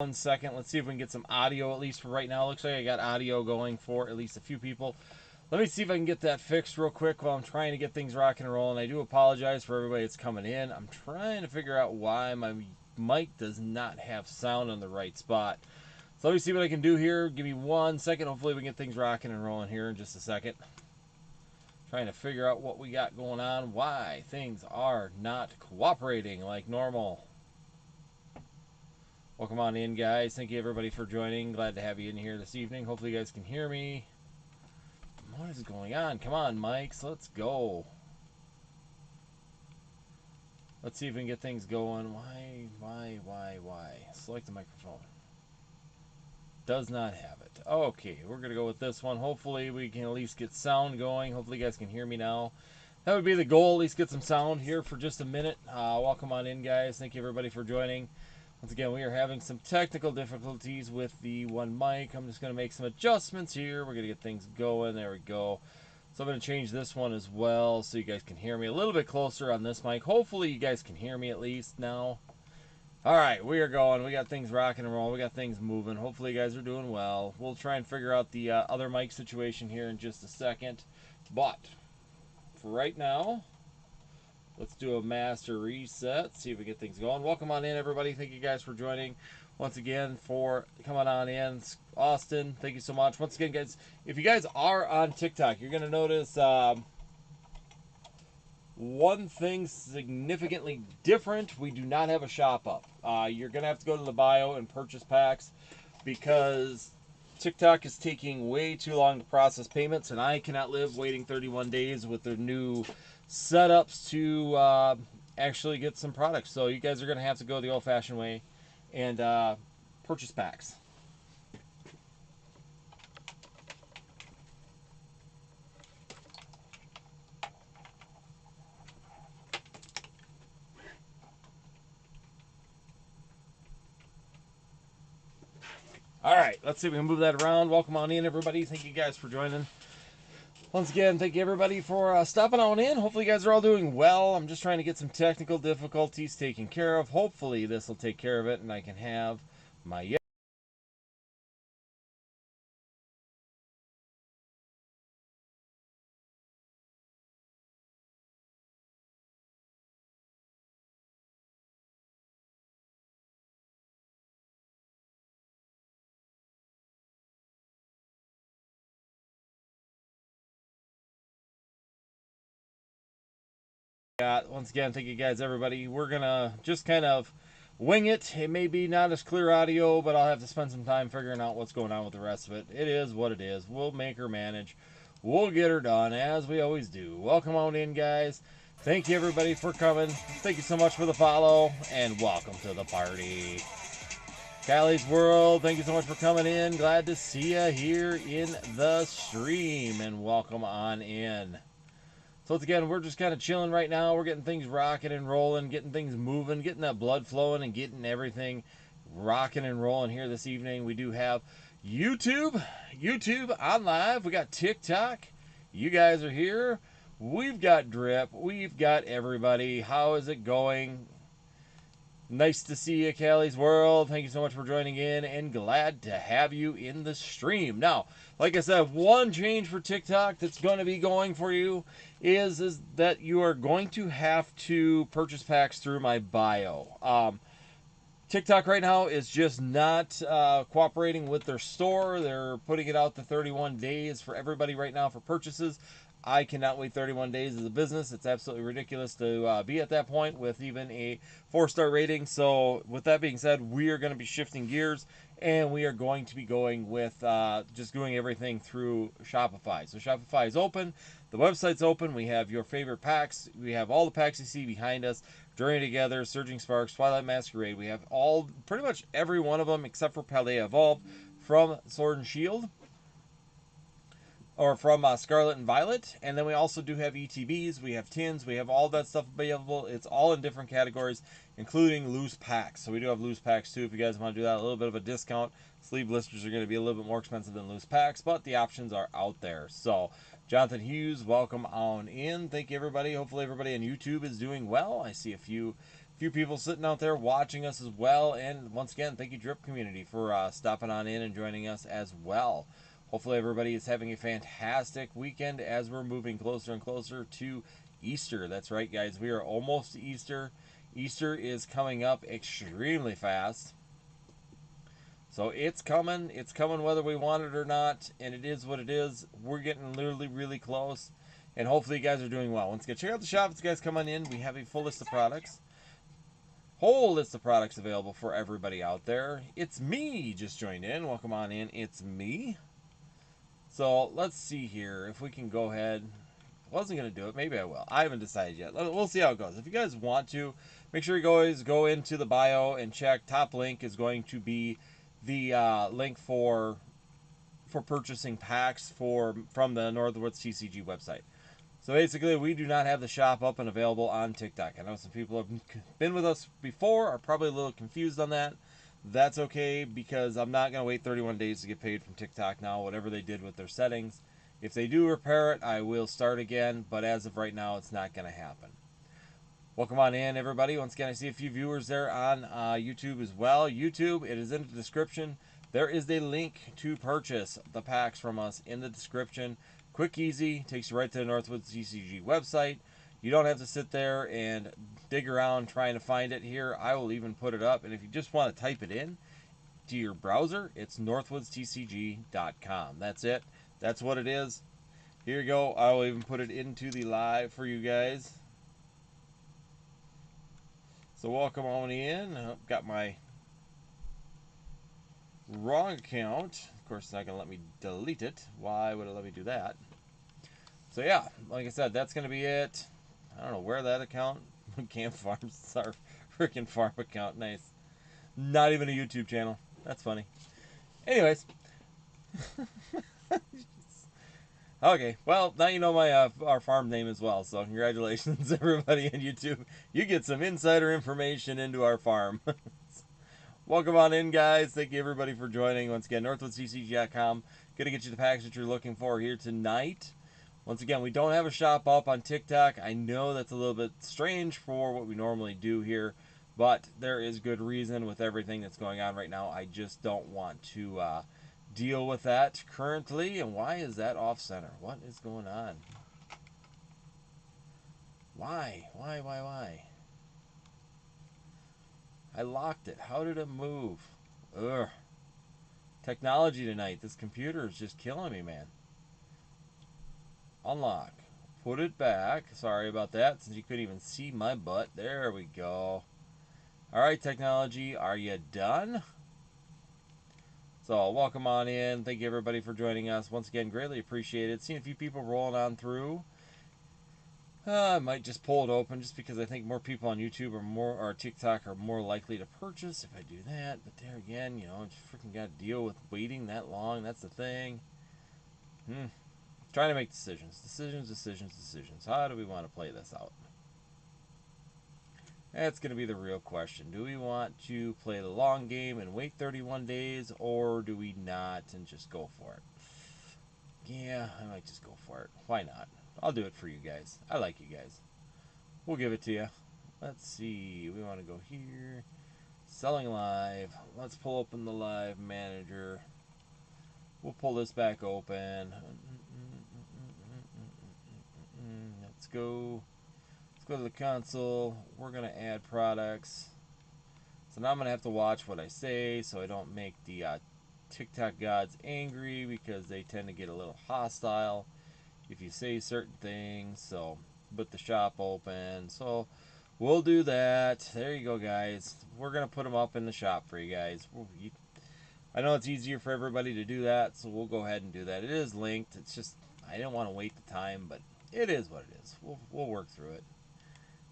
1 second. Let's see if we can get some audio at least for right now. Looks like I got audio going for at least a few people. Let me see if I can get that fixed real quick while I'm trying to get things rocking and rolling. I do apologize for everybody that's coming in. I'm trying to figure out why my mic does not have sound on the right spot. So let me see what I can do here. Give me 1 second. Hopefully we can get things rocking and rolling here in just a second. Trying to figure out what we got going on, why things are not cooperating like normal. Welcome on in, guys. Thank you, everybody, for joining. Glad to have you in here this evening. Hopefully you guys can hear me. What is going on? Come on, mics. Let's go. Let's see if we can get things going. Why? Select the microphone. Does not have it. Okay, we're going to go with this one. Hopefully we can at least get sound going. Hopefully you guys can hear me now. That would be the goal, at least get some sound here for just a minute. Welcome on in, guys. Thank you, everybody, for joining. Once again, we are having some technical difficulties with the one mic. I'm just going to make some adjustments here. We're going to get things going. There we go. So I'm going to change this one as well so you guys can hear me a little bit closer on this mic. Hopefully you guys can hear me at least now. All right, we are going. We got things rocking and rolling. We got things moving. Hopefully you guys are doing well. We'll try and figure out the other mic situation here in just a second. But for right now, let's do a master reset, see if we get things going. Welcome on in, everybody. Thank you guys for joining. Once again, for coming on in. Austin, thank you so much. Once again, guys, if you guys are on TikTok, you're going to notice one thing significantly different. We do not have a shop up. You're going to have to go to the bio and purchase packs because TikTok is taking way too long to process payments, and I cannot live waiting 31 days with their new setups to actually get some products. So you guys are going to have to go the old-fashioned way and purchase packs. All right, let's see if we can move that around. Welcome on in, everybody. Thank you guys for joining. Once again, thank you, everybody, for stopping on in. Hopefully you guys are all doing well. I'm just trying to get some technical difficulties taken care of. Hopefully this will take care of it, and I can have my... Once again, thank you guys, everybody. We're gonna just kind of wing it. It may be not as clear audio, but I'll have to spend some time figuring out what's going on with the rest of it. It is what it is. We'll make her manage. We'll get her done, as we always do. Welcome on in, guys. Thank you, everybody, for coming. Thank you so much for the follow, and welcome to the party. Callie's World, thank you so much for coming in. Glad to see you here in the stream, and welcome on in. So once again, we're just kind of chilling right now. We're getting things rocking and rolling, getting things moving, getting that blood flowing, and getting everything rocking and rolling here this evening. We do have YouTube on live. We got TikTok. You guys are here. We've got Drip. We've got everybody. How is it going? Nice to see you, Callie's World. Thank you so much for joining in, and glad to have you in the stream. Now, like I said, one change for TikTok that's going to be going for you is that you are going to have to purchase packs through my bio. TikTok right now is just not cooperating with their store. They're putting it out to 31 days for everybody right now for purchases. I cannot wait 31 days as a business. It's absolutely ridiculous to be at that point with even a 4-star rating. So with that being said, we are going to be shifting gears, and we are going to be going with just doing everything through Shopify. So Shopify is open. The website's open. We have your favorite packs. We have all the packs you see behind us. Journey Together, Surging Sparks, Twilight Masquerade. We have all, pretty much every one of them except for Paldea Evolved from Sword and Shield, or from Scarlet and Violet. And then we also do have ETBs, we have tins, we have all that stuff available. It's all in different categories, including loose packs. So we do have loose packs too if you guys want to do that. A little bit of a discount. Sleeve blisters are going to be a little bit more expensive than loose packs, but the options are out there. So Jonathan Hughes, welcome on in. Thank you, everybody. Hopefully everybody on YouTube is doing well. I see a few few people sitting out there watching us as well. And once again, thank you, Drip Community, for stopping on in and joining us as well. Hopefully everybody is having a fantastic weekend as we're moving closer and closer to Easter. That's right, guys. We are almost to Easter. Easter is coming up extremely fast. So it's coming. It's coming whether we want it or not. And it is what it is. We're getting literally really close. And hopefully you guys are doing well. Once again, check out the shop. If you guys come on in, we have a full list of products. Whole list of products available for everybody out there. It's me just joined in. Welcome on in. It's me. So let's see here if we can go ahead. Wasn't going to do it. Maybe I will. I haven't decided yet. We'll see how it goes. If you guys want to, make sure you guys go into the bio and check. Top link is going to be the link for purchasing packs from the Northwoods TCG website. So basically, we do not have the shop up and available on TikTok. I know some people have been with us before, are probably a little confused on that. That's okay, because I'm not going to wait 31 days to get paid from TikTok now, whatever they did with their settings. If they do repair it, I will start again, but as of right now, it's not going to happen. Welcome on in, everybody. Once again, I see a few viewers there on YouTube as well. YouTube, it is in the description. There is a link to purchase the packs from us in the description. Quick, easy, takes you right to the Northwoods TCG website. You don't have to sit there and dig around trying to find it here. I will even put it up, and if you just want to type it in to your browser, it's northwoodstcg.com. That's it. That's what it is. Here you go. I will even put it into the live for you guys. So welcome on in. I've got my wrong account. Of course, it's not going to let me delete it. Why would it let me do that? So yeah, like I said, that's going to be it. I don't know where that account. Camp Farms. It's our freaking farm account. Nice. Not even a YouTube channel. That's funny. Anyways. Okay, well, now you know my our farm name as well, so congratulations, everybody on YouTube. You get some insider information into our farm. Welcome on in, guys. Thank you, everybody, for joining. Once again, NorthwoodsTCG.com. Going to get you the package that you're looking for here tonight. Once again, we don't have a shop up on TikTok. I know that's a little bit strange for what we normally do here, but there is good reason with everything that's going on right now. I just don't want to deal with that currently. And why is that off center? What is going on? Why? I locked it. How did it move? Ugh. Technology tonight. This computer is just killing me, man. Unlock. Put it back. Sorry about that, since you couldn't even see my butt. There we go. Alright, technology. Are you done? So, welcome on in. Thank you, everybody, for joining us. Once again, greatly appreciated. Seeing a few people rolling on through. I might just pull it open just because I think more people on YouTube or TikTok are more likely to purchase if I do that. But there again, you know, I just freaking got to deal with waiting that long. That's the thing. Trying to make decisions. Decisions. How do we want to play this out? That's going to be the real question. Do we want to play the long game and wait 31 days, or do we not and just go for it? Yeah, I might just go for it. Why not? I'll do it for you guys. I like you guys. We'll give it to you. Let's see. We want to go here. Selling live. Let's pull open the live manager. We'll pull this back open. Let's go. Let's go to the console. We're going to add products. So now I'm going to have to watch what I say so I don't make the TikTok gods angry, because they tend to get a little hostile if you say certain things. So, put the shop open. So, we'll do that. There you go, guys. We're going to put them up in the shop for you guys. I know it's easier for everybody to do that, so we'll go ahead and do that. It is linked. It's just, I didn't want to wait the time, but it is what it is. We'll work through it.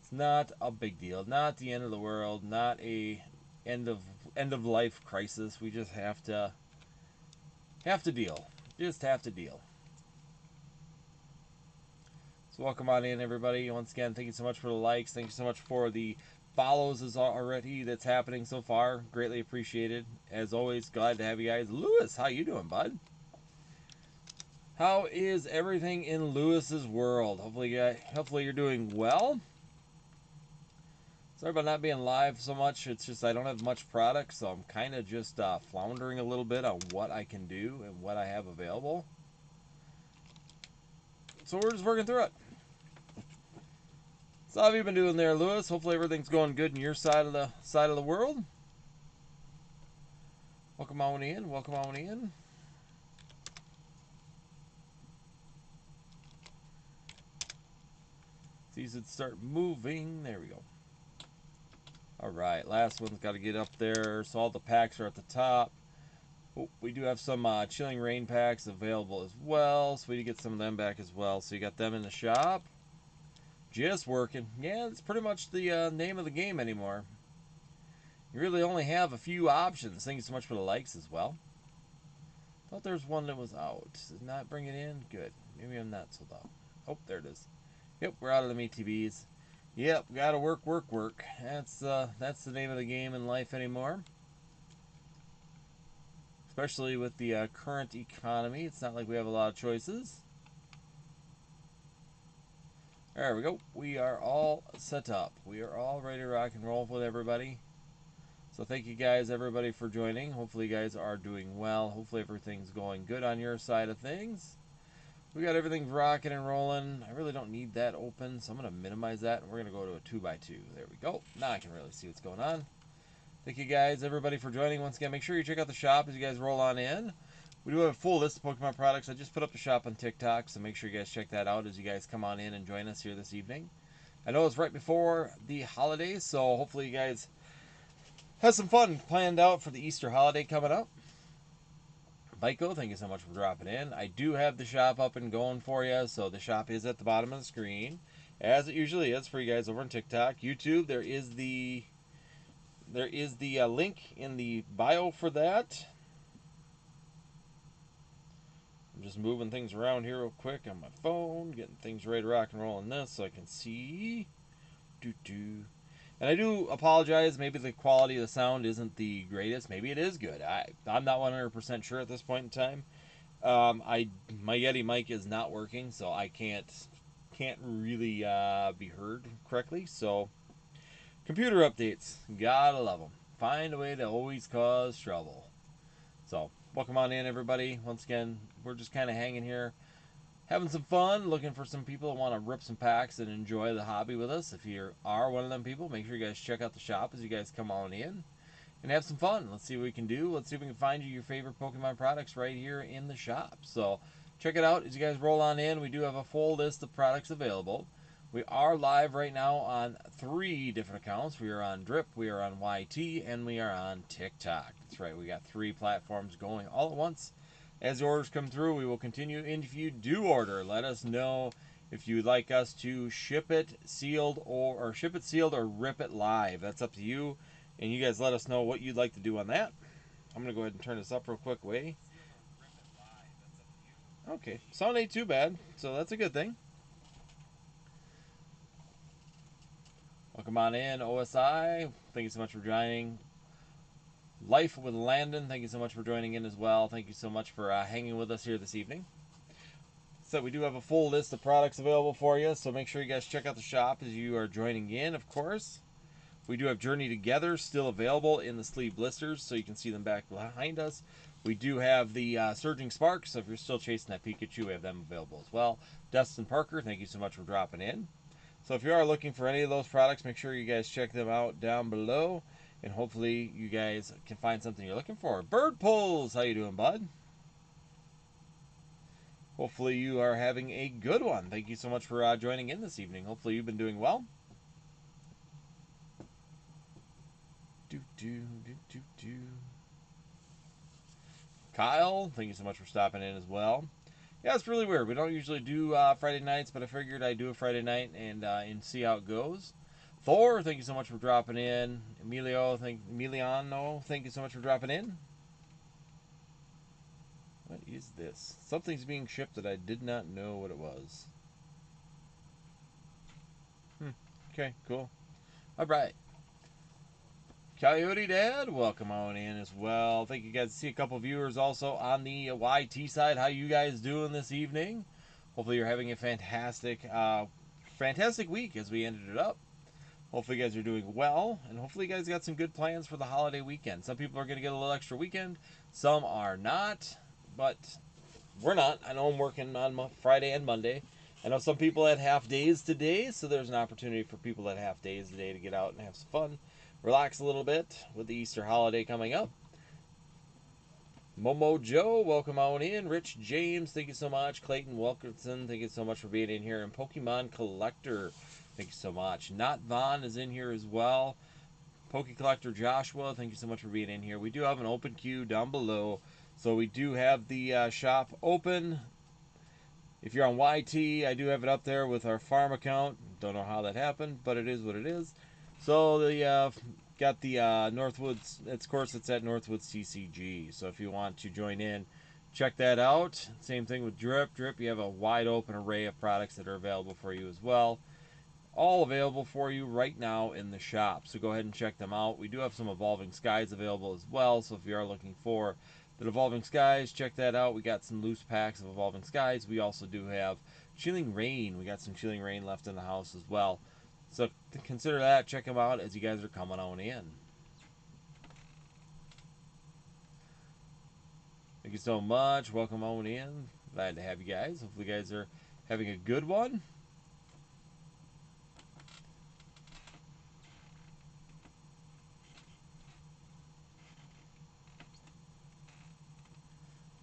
It's not a big deal. Not the end of the world. Not a end of life crisis. We just have to deal. Just have to deal. So welcome on in, everybody. Once again, thank you so much for the likes. Thank you so much for the follows already that's happening so far. Greatly appreciated. As always, glad to have you guys. Lewis, how you doing, bud? How is everything in Lewis's world? Hopefully you're doing well. Sorry about not being live so much. It's just I don't have much product, so I'm kind of just floundering a little bit on what I can do and what I have available. So we're just working through it. So how have you been doing there, Lewis? Hopefully everything's going good in your side of the world. Welcome on in. Welcome on in. These would start moving. There we go. All right, last one's got to get up there. So all the packs are at the top. Oh, we do have some Chilling Rain packs available as well. So we do get some of them back as well. So you got them in the shop. Just working. Yeah, it's pretty much the name of the game anymore. You really only have a few options. Thank you so much for the likes as well. Thought there was one that was out. Did not bring it in? Good. Maybe I'm not sold out. Oh, there it is. Yep, we're out of the ETBs. Yep, gotta work. That's the name of the game in life anymore. Especially with the current economy. It's not like we have a lot of choices. There we go. We are all set up. We are all ready to rock and roll with everybody. So thank you guys, everybody, for joining. Hopefully you guys are doing well. Hopefully everything's going good on your side of things. We got everything rocking and rolling. I really don't need that open, so I'm going to minimize that. And we're going to go to a 2x2. There we go. Now I can really see what's going on. Thank you guys, everybody, for joining. Once again, make sure you check out the shop as you guys roll on in. We do have a full list of Pokemon products. I just put up the shop on TikTok, so make sure you guys check that out as you guys come on in and join us here this evening. I know it's right before the holidays, so hopefully you guys have some fun planned out for the Easter holiday coming up. Biko, thank you so much for dropping in. I do have the shop up and going for you, so the shop is at the bottom of the screen, as it usually is for you guys over on TikTok. YouTube, there is the link in the bio for that. I'm just moving things around here real quick on my phone, getting things ready to rock and roll on this so I can see. And I do apologize, maybe the quality of the sound isn't the greatest. Maybe it is good. I'm not 100% sure at this point in time. My Yeti mic is not working, so I can't really be heard correctly. So computer updates, gotta love them. Find a way to always cause trouble. So welcome on in, everybody. Once again, we're just kind of hanging here, having some fun, looking for some people that want to rip some packs and enjoy the hobby with us. If you are one of them people, make sure you guys check out the shop as you guys come on in and have some fun. Let's see what we can do. Let's see if we can find you your favorite Pokemon products right here in the shop. So check it out as you guys roll on in. We do have a full list of products available. We are live right now on 3 different accounts. We are on Drip, we are on YT, and we are on TikTok. That's right, we got 3 platforms going all at once. As the orders come through, we will continue. And if you do order, let us know if you would like us to ship it sealed or rip it live. That's up to you. And you guys let us know what you'd like to do on that. I'm going to go ahead and turn this up real quick. Okay, sound ain't too bad, so that's a good thing. Welcome on in, OSI. Thank you so much for joining. Life with Landon, thank you so much for joining in as well. Thank you so much for hanging with us here this evening. So we do have a full list of products available for you, so make sure you guys check out the shop as you are joining in, of course. We do have Journey Together still available in the sleeve blisters, so you can see them back behind us. We do have the Surging Sparks, so if you're still chasing that Pikachu, we have them available as well. Dustin Parker, thank you so much for dropping in. So if you are looking for any of those products, make sure you guys check them out down below. And hopefully you guys can find something you're looking for. Bird Pulls, how you doing, bud? Hopefully you are having a good one. Thank you so much for joining in this evening. Hopefully you've been doing well. Kyle, thank you so much for stopping in as well. Yeah, it's really weird. We don't usually do Friday nights, but I figured I'd do a Friday night and see how it goes. Thor, thank you so much for dropping in. Emiliano, thank you so much for dropping in. What is this? Something's being shipped that I did not know what it was. Okay, cool. All right. Coyote Dad, welcome on in as well. Thank you guys. See a couple viewers also on the YT side. How you guys doing this evening? Hopefully you're having a fantastic week as we ended it up. Hopefully you guys are doing well, and hopefully you guys got some good plans for the holiday weekend. Some people are going to get a little extra weekend, some are not, but we're not. I know I'm working on Friday and Monday. I know some people had half days today, so there's an opportunity for people that half days today to get out and have some fun, relax a little bit with the Easter holiday coming up. Momo Joe, welcome on in. Rich James, thank you so much. Clayton Wilkerson, thank you so much for being in here. And Pokemon Collector, thank you so much. Not Vaughn is in here as well. Poke Collector Joshua, thank you so much for being in here. We do have an open queue down below, so we do have the shop open. If you're on YT, I do have it up there with our farm account. Don't know how that happened, but it is what it is. So the got the Northwoods. Of course, it's at Northwoods TCG. So if you want to join in, check that out. Same thing with Drip. Drip, you have a wide open array of products that are available for you as well. All available for you right now in the shop. So go ahead and check them out. We do have some Evolving Skies available as well. So if you are looking for the Evolving Skies, check that out. We got some loose packs of Evolving Skies. We also do have Chilling Rain. We got some Chilling Rain left in the house as well. So consider that. Check them out as you guys are coming on in. Thank you so much. Welcome on in. Glad to have you guys. Hopefully you guys are having a good one.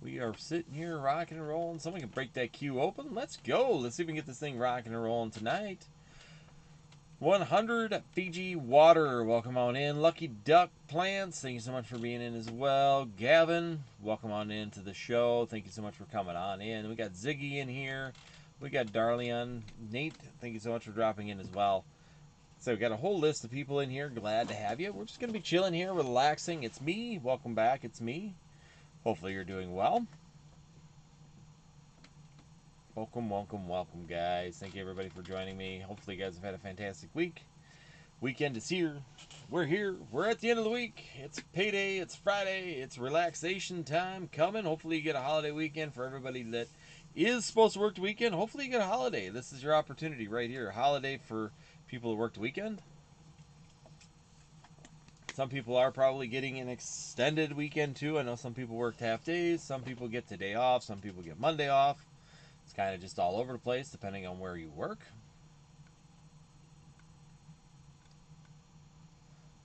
We are sitting here rocking and rolling. Someone can break that queue open. Let's go. Let's see if we can get this thing rocking and rolling tonight. 100 Fiji Water, welcome on in. Lucky Duck Plants, thank you so much for being in as well. Gavin, welcome on into the show. Thank you so much for coming on in. We got Ziggy in here. We got Darlian. Nate, thank you so much for dropping in as well. So we got a whole list of people in here. Glad to have you. We're just going to be chilling here, relaxing. It's me. Welcome back. It's me. Hopefully you're doing well. Welcome, welcome, welcome, guys. Thank you, everybody, for joining me. Hopefully you guys have had a fantastic week. Weekend is here. We're here. We're at the end of the week. It's payday. It's Friday. It's relaxation time coming. Hopefully you get a holiday weekend for everybody that is supposed to work the weekend. Hopefully you get a holiday. This is your opportunity right here. A holiday for people who work the weekend. Some people are probably getting an extended weekend, too. I know some people worked half days. Some people get today off. Some people get Monday off. It's kind of just all over the place depending on where you work.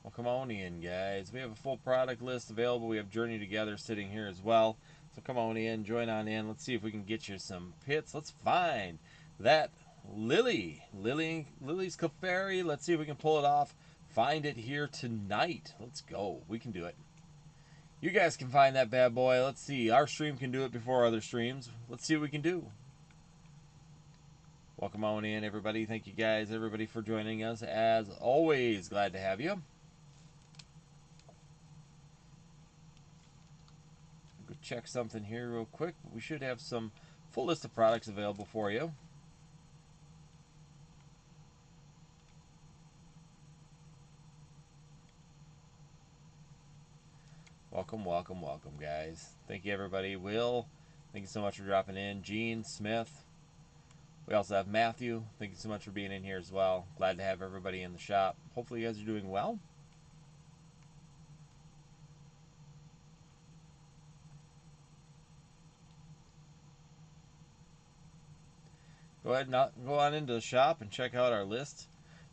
Well, come on in, guys. We have a full product list available. We have Journey Together sitting here as well. So come on in, join on in. Let's see if we can get you some pits. Let's find that Lily's Clefairy. Let's see if we can pull it off. Find it here tonight. Let's go. We can do it. You guys can find that bad boy. Let's see. Our stream can do it before other streams. Let's see what we can do. Welcome on in, everybody. Thank you guys, everybody, for joining us. As always, glad to have you. Go check something here real quick. We should have some full list of products available for you. Welcome, welcome, welcome, guys. Thank you, everybody. Will, thank you so much for dropping in. Gene Smith. We also have Matthew. Thank you so much for being in here as well. Glad to have everybody in the shop. Hopefully you guys are doing well. Go ahead and go on into the shop and check out our list.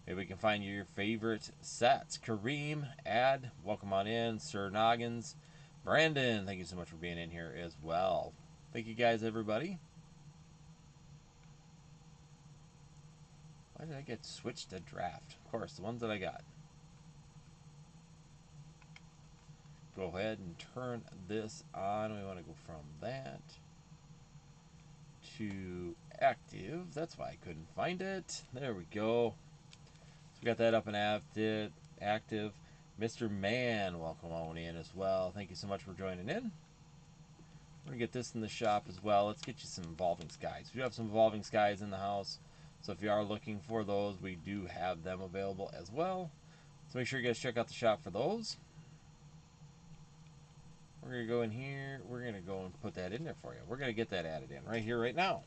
Maybe we can find you your favorite sets. Kareem, Ad, welcome on in. Sir Noggins, Brandon, thank you so much for being in here as well. Thank you guys, everybody. Why did I get switched to draft? Of course, the ones that I got. Go ahead and turn this on. We want to go from that to active. That's why I couldn't find it. There we go. So we got that up and active. Mr. Man, welcome on in as well. Thank you so much for joining in. We're going to get this in the shop as well. Let's get you some Evolving Skies. We do have some Evolving Skies in the house. So if you are looking for those, we do have them available as well. So make sure you guys check out the shop for those. We're going to go in here. We're going to go and put that in there for you. We're going to get that added in right here, right now.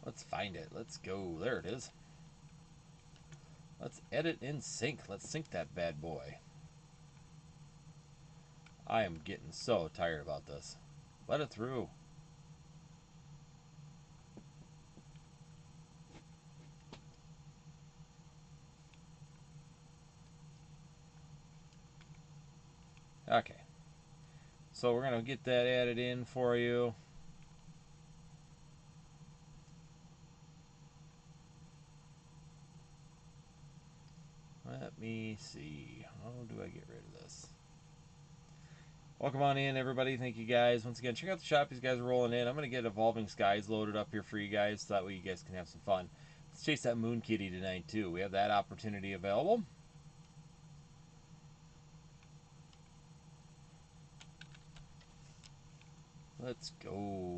Let's find it. Let's go. There it is. Let's edit in sync. Let's sync that bad boy. I am getting so tired about this. Let it through. Okay. So we're going to get that added in for you. Let me see. How do I get rid of this? Welcome on in, everybody. Thank you guys. Once again, check out the shop. These guys are rolling in. I'm going to get Evolving Skies loaded up here for you guys so that way you guys can have some fun. Let's chase that Moon Kitty tonight, too. We have that opportunity available. Let's go.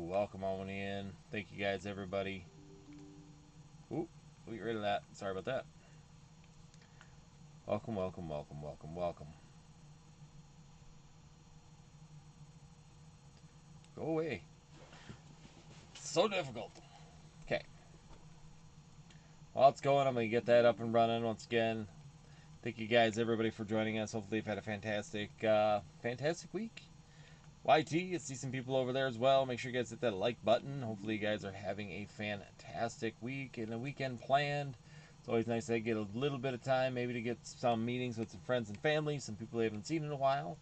Welcome on in. Thank you guys, everybody. Oop, we'll get rid of that. Sorry about that. Welcome, welcome, welcome, welcome, welcome. Go away. So difficult. Okay. While it's going, I'm going to get that up and running once again. Thank you guys, everybody, for joining us. Hopefully you've had a fantastic week. YT, I see some people over there as well. Make sure you guys hit that like button. Hopefully you guys are having a fantastic week and a weekend planned. It's always nice to get a little bit of time, maybe to get some meetings with some friends and family, some people you haven't seen in a while.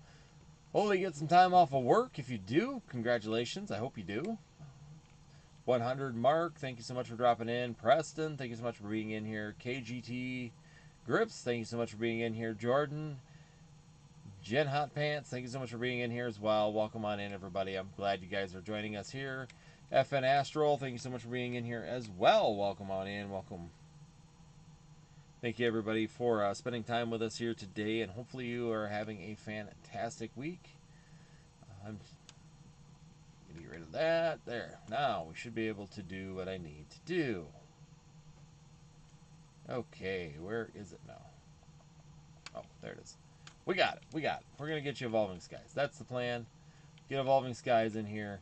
Hopefully you get some time off of work. If you do, congratulations. I hope you do. 100 Mark, thank you so much for dropping in. Preston, thank you so much for being in here. KGT Grips, thank you so much for being in here. Jordan, Jen Hot Pants, thank you so much for being in here as well. Welcome on in, everybody. I'm glad you guys are joining us here. FN Astral, thank you so much for being in here as well. Welcome on in. Welcome. Thank you, everybody, for spending time with us here today, and hopefully you are having a fantastic week. I'm going to get rid of that. There. Now we should be able to do what I need to do. Okay, where is it now? Oh, there it is. We got it. We got it. We're going to get you Evolving Skies. That's the plan. Get Evolving Skies in here.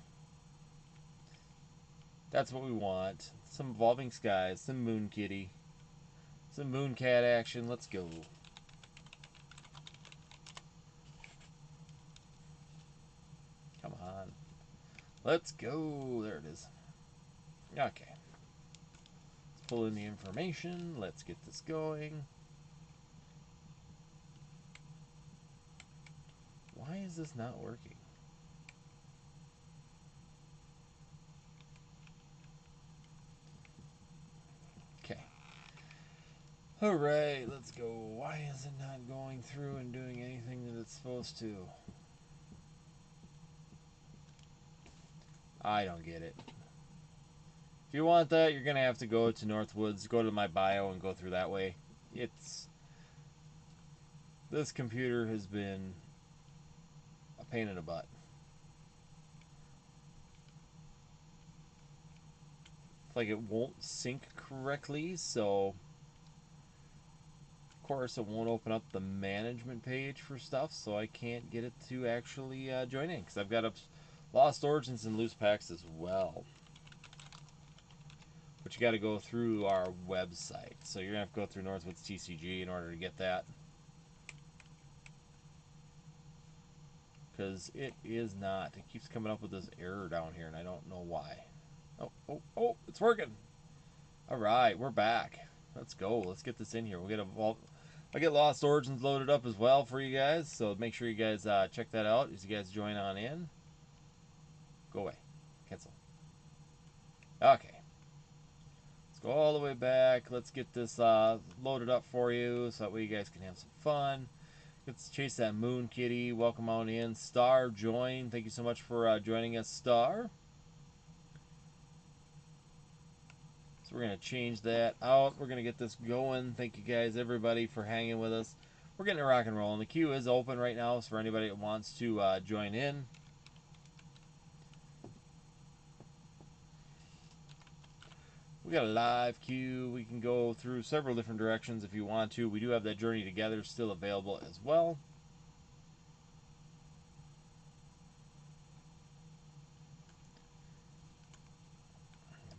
That's what we want. Some Evolving Skies, some Moon Kitty, some Moon Cat action. Let's go. Come on. Let's go. There it is. Okay. Let's pull in the information. Let's get this going. Why is this not working? Okay. Alright, let's go. Why is it not going through and doing anything that it's supposed to? I don't get it. If you want that, you're going to have to go to Northwoods, go to my bio, and go through that way. This computer has been a pain in the butt. It's like it won't sync correctly, so of course it won't open up the management page for stuff, so I can't get it to actually join in, because I've got Lost Origins and loose packs as well. But you got to go through our website. So you're going to have to go through Northwoods TCG in order to get that. Because it is not. It keeps coming up with this error down here, and I don't know why. Oh, it's working. All right, we're back. Let's go. Let's get this in here. I'll get Lost Origins loaded up as well for you guys. So make sure you guys check that out as you guys join on in. Go away. Cancel. Okay. Go all the way back. Let's get this loaded up for you so that way you guys can have some fun. Let's chase that Moon Kitty. Welcome on in. Star, join. Thank you so much for joining us, Star. So we're going to change that out. We're going to get this going. Thank you guys, everybody, for hanging with us. We're getting a rock and roll. And the queue is open right now so for anybody that wants to join in. We got a live queue. We can go through several different directions if you want to. We do have that Journey Together still available as well.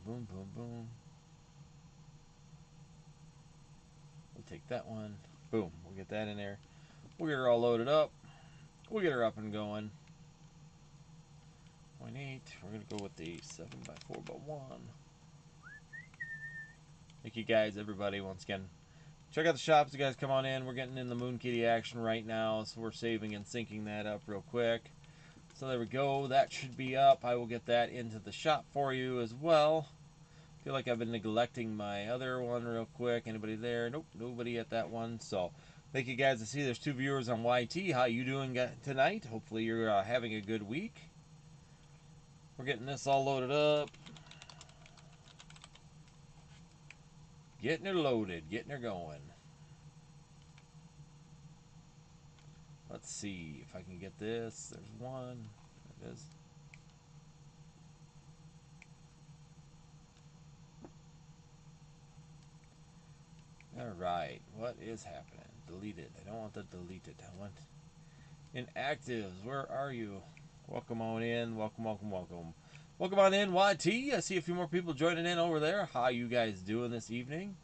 Boom, boom, boom. take that one. Boom. We'll get that in there. We'll get her all loaded up. We'll get her up and going. 0.8. We're going to go with the 7x4x1. Thank you guys, everybody, once again. Check out the shops. You guys come on in. We're getting in the Moon Kitty action right now, so we're saving and syncing that up real quick. So there we go. That should be up. I will get that into the shop for you as well. Feel like I've been neglecting my other one real quick. Anybody there? Nope, nobody at that one. So thank you guys. I see there's 2 viewers on YT. How you doing tonight? Hopefully you're having a good week. We're getting this all loaded up. Getting her loaded. Getting her going. Let's see if I can get this. There's one. There it is. Alright. What is happening? Deleted. I don't want that deleted. I want inactives. Where are you? Welcome on in. Welcome, welcome, welcome. Welcome on in, YT. I see a few more people joining in over there. How you guys doing this evening?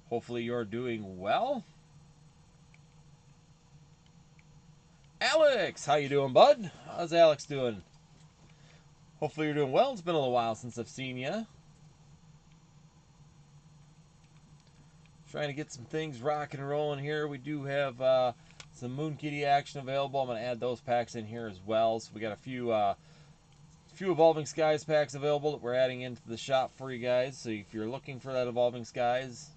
Hopefully you're doing well. Alex, how you doing, bud? How's Alex doing? Hopefully you're doing well. It's been a little while since I've seen you. Trying to get some things rocking and rolling here. We do have some Moon Kitty action available. I'm going to add those packs in here as well. So we got a few Evolving Skies packs available that we're adding into the shop for you guys. So if you're looking for that Evolving Skies,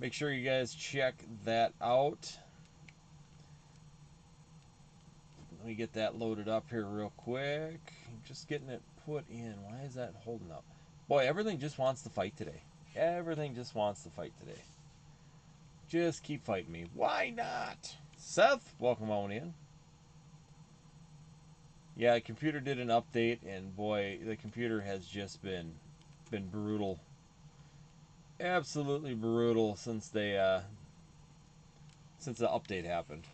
make sure you guys check that out. Let me get that loaded up here real quick. Just getting it put in. Why is that holding up? Boy, everything just wants to fight today. Everything just wants to fight today. Just keep fighting me. Why not? Seth, welcome on in. Yeah, the computer did an update, and boy, the computer has just been brutal. Absolutely brutal since the update happened.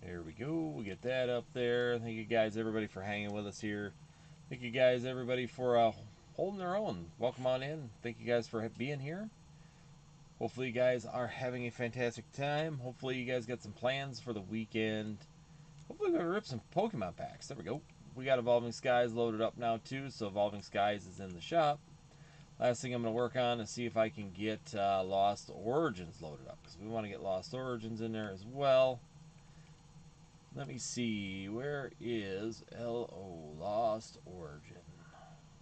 There we go. We get that up there. Thank you guys, everybody, for hanging with us here. Thank you guys, everybody, for holding their own. Welcome on in. Thank you guys for being here. Hopefully you guys are having a fantastic time. Hopefully you guys got some plans for the weekend. Hopefully we're going to rip some Pokemon packs. There we go. We got Evolving Skies loaded up now too, so Evolving Skies is in the shop. Last thing I'm going to work on is see if I can get Lost Origins loaded up, because we want to get Lost Origins in there as well. Let me see. Where is LO? Lost Origin.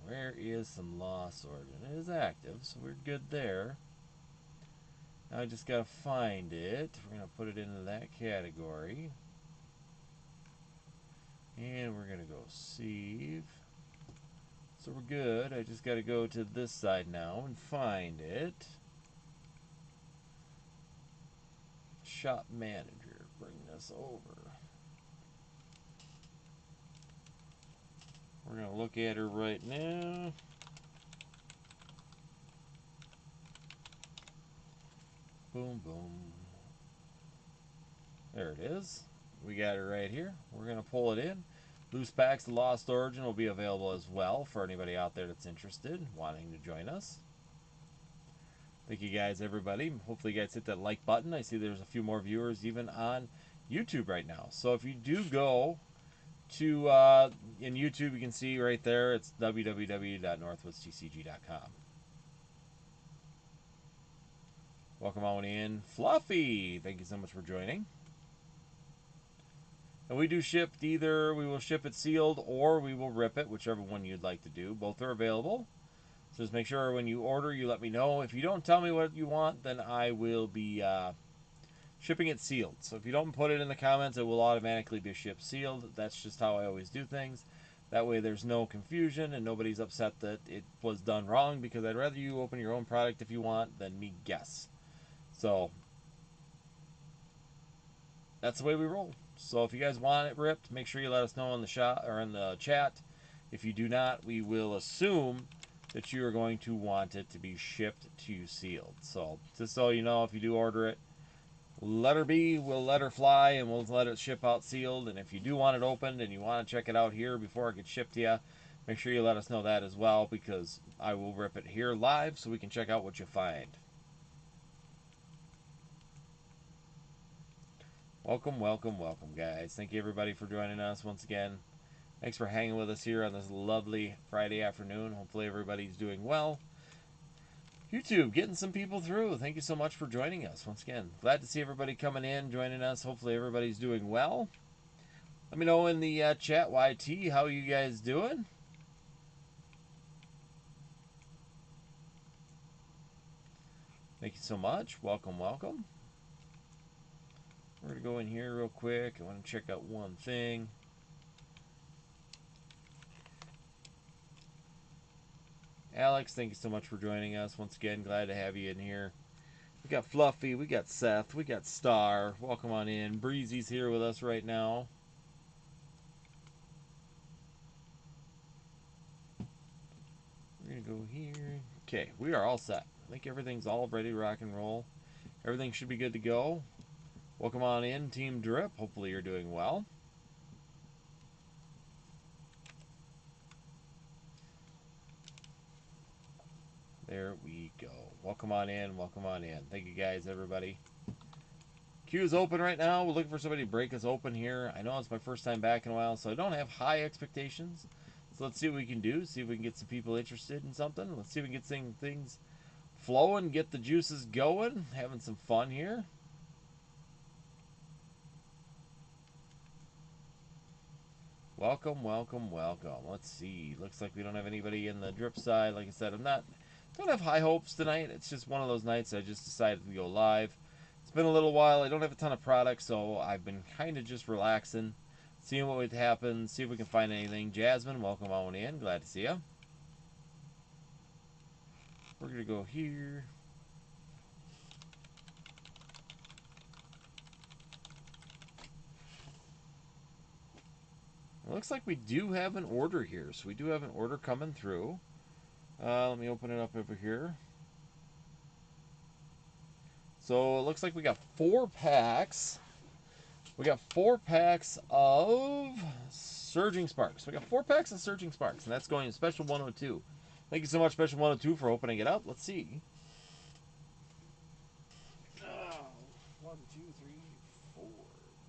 Where is some Lost Origin? It is active, so we're good there. Now I just got to find it. We're going to put it into that category. And we're going to go save. So we're good. I just got to go to this side now and find it. Shop manager. Bring this over. We're going to look at her right now. Boom, boom. There it is. We got it right here. We're going to pull it in. Loose packs, the Lost Origin will be available as well for anybody out there that's interested, wanting to join us. Thank you guys, everybody. Hopefully you guys hit that like button. I see there's a few more viewers even on YouTube right now. So if you do go to in YouTube, you can see right there, it's www.norhtwoodstcg.com. Welcome on in, Fluffy. Thank you so much for joining. And we do ship either, we will ship it sealed or we will rip it, whichever one you'd like to do. Both are available. So just make sure when you order, you let me know. If you don't tell me what you want, then I will be shipping it sealed. So if you don't put it in the comments, it will automatically be shipped sealed. That's just how I always do things. That way there's no confusion and nobody's upset that it was done wrong, because I'd rather you open your own product if you want than me guess. So that's the way we roll. So if you guys want it ripped, make sure you let us know in the shop or in the chat. If you do not, we will assume that you are going to want it to be shipped to you sealed. So just so you know, if you do order it, let her be. We'll let her fly, and we'll let it ship out sealed. And if you do want it opened and you want to check it out here before it gets shipped to you, make sure you let us know that as well, because I will rip it here live so we can check out what you find. Welcome, welcome, welcome, guys. Thank you, everybody, for joining us once again. Thanks for hanging with us here on this lovely Friday afternoon. Hopefully everybody's doing well. YouTube, getting some people through. Thank you so much for joining us once again. Glad to see everybody coming in, joining us. Hopefully everybody's doing well. Let me know in the chat, YT, how you guys doing? Thank you so much. Welcome, welcome. We're going to go in here real quick. I want to check out one thing. Alex, thank you so much for joining us. Once again, glad to have you in here. We got Fluffy, we got Seth, we got Star. Welcome on in. Breezy's here with us right now. We're going to go here. Okay, we are all set. I think everything's all ready to rock and roll. Everything should be good to go. Welcome on in, Team Drip. Hopefully you're doing well. There we go. Welcome on in. Welcome on in. Thank you guys, everybody. Queue is open right now. We're looking for somebody to break us open here. I know it's my first time back in a while, so I don't have high expectations. So let's see what we can do. See if we can get some people interested in something. Let's see if we can get things flowing, get the juices going. Having some fun here. Welcome, welcome, welcome. Let's see. Looks like we don't have anybody in the drip side. Like I said, don't have high hopes tonight. It's just one of those nights I just decided to go live. It's been a little while. I don't have a ton of products, so I've been kind of just relaxing, seeing what would happen, see if we can find anything. Jasmine, welcome on in. Glad to see you. We're going to go here. It looks like we do have an order here, so we do have an order coming through. Let me open it up over here. So it looks like we got 4 packs. We got 4 packs of Surging Sparks. We got 4 packs of Surging Sparks, and that's going to Special 102. Thank you so much, Special 102, for opening it up. Let's see. 1, 2, 3, 4.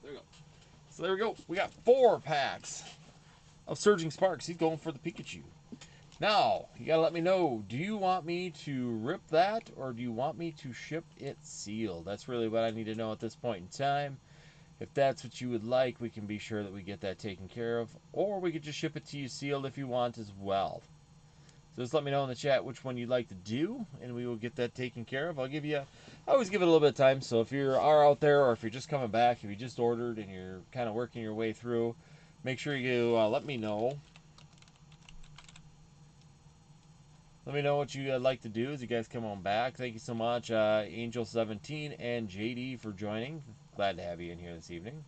There we go. So there we go. We got 4 packs of Surging Sparks. He's going for the Pikachu. Now, you gotta let me know, do you want me to rip that, or do you want me to ship it sealed? That's really what I need to know at this point in time. If that's what you would like, we can be sure that we get that taken care of, or we could just ship it to you sealed if you want as well. So just let me know in the chat which one you'd like to do, and we will get that taken care of. I always give it a little bit of time, so if you are out there, or if you're just coming back, if you just ordered and you're kind of working your way through, make sure you let me know. Let me know what you'd like to do as you guys come on back. Thank you so much, Angel17 and JD, for joining. Glad to have you in here this evening.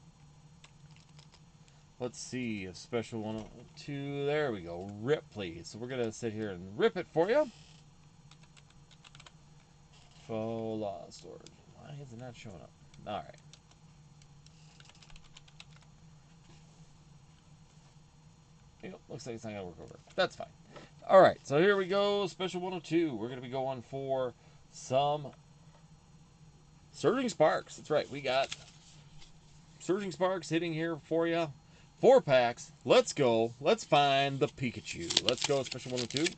Let's see, a special 102. There we go. Rip, please. So we're going to sit here and rip it for you. Full storage. Why is it not showing up? All right. Looks like it's not going to work over. That's fine. All right, so here we go. Special 102. We're going to be going for some Surging Sparks. That's right. We got Surging Sparks hitting here for you. 4 packs. Let's go. Let's find the Pikachu. Let's go, Special 102. So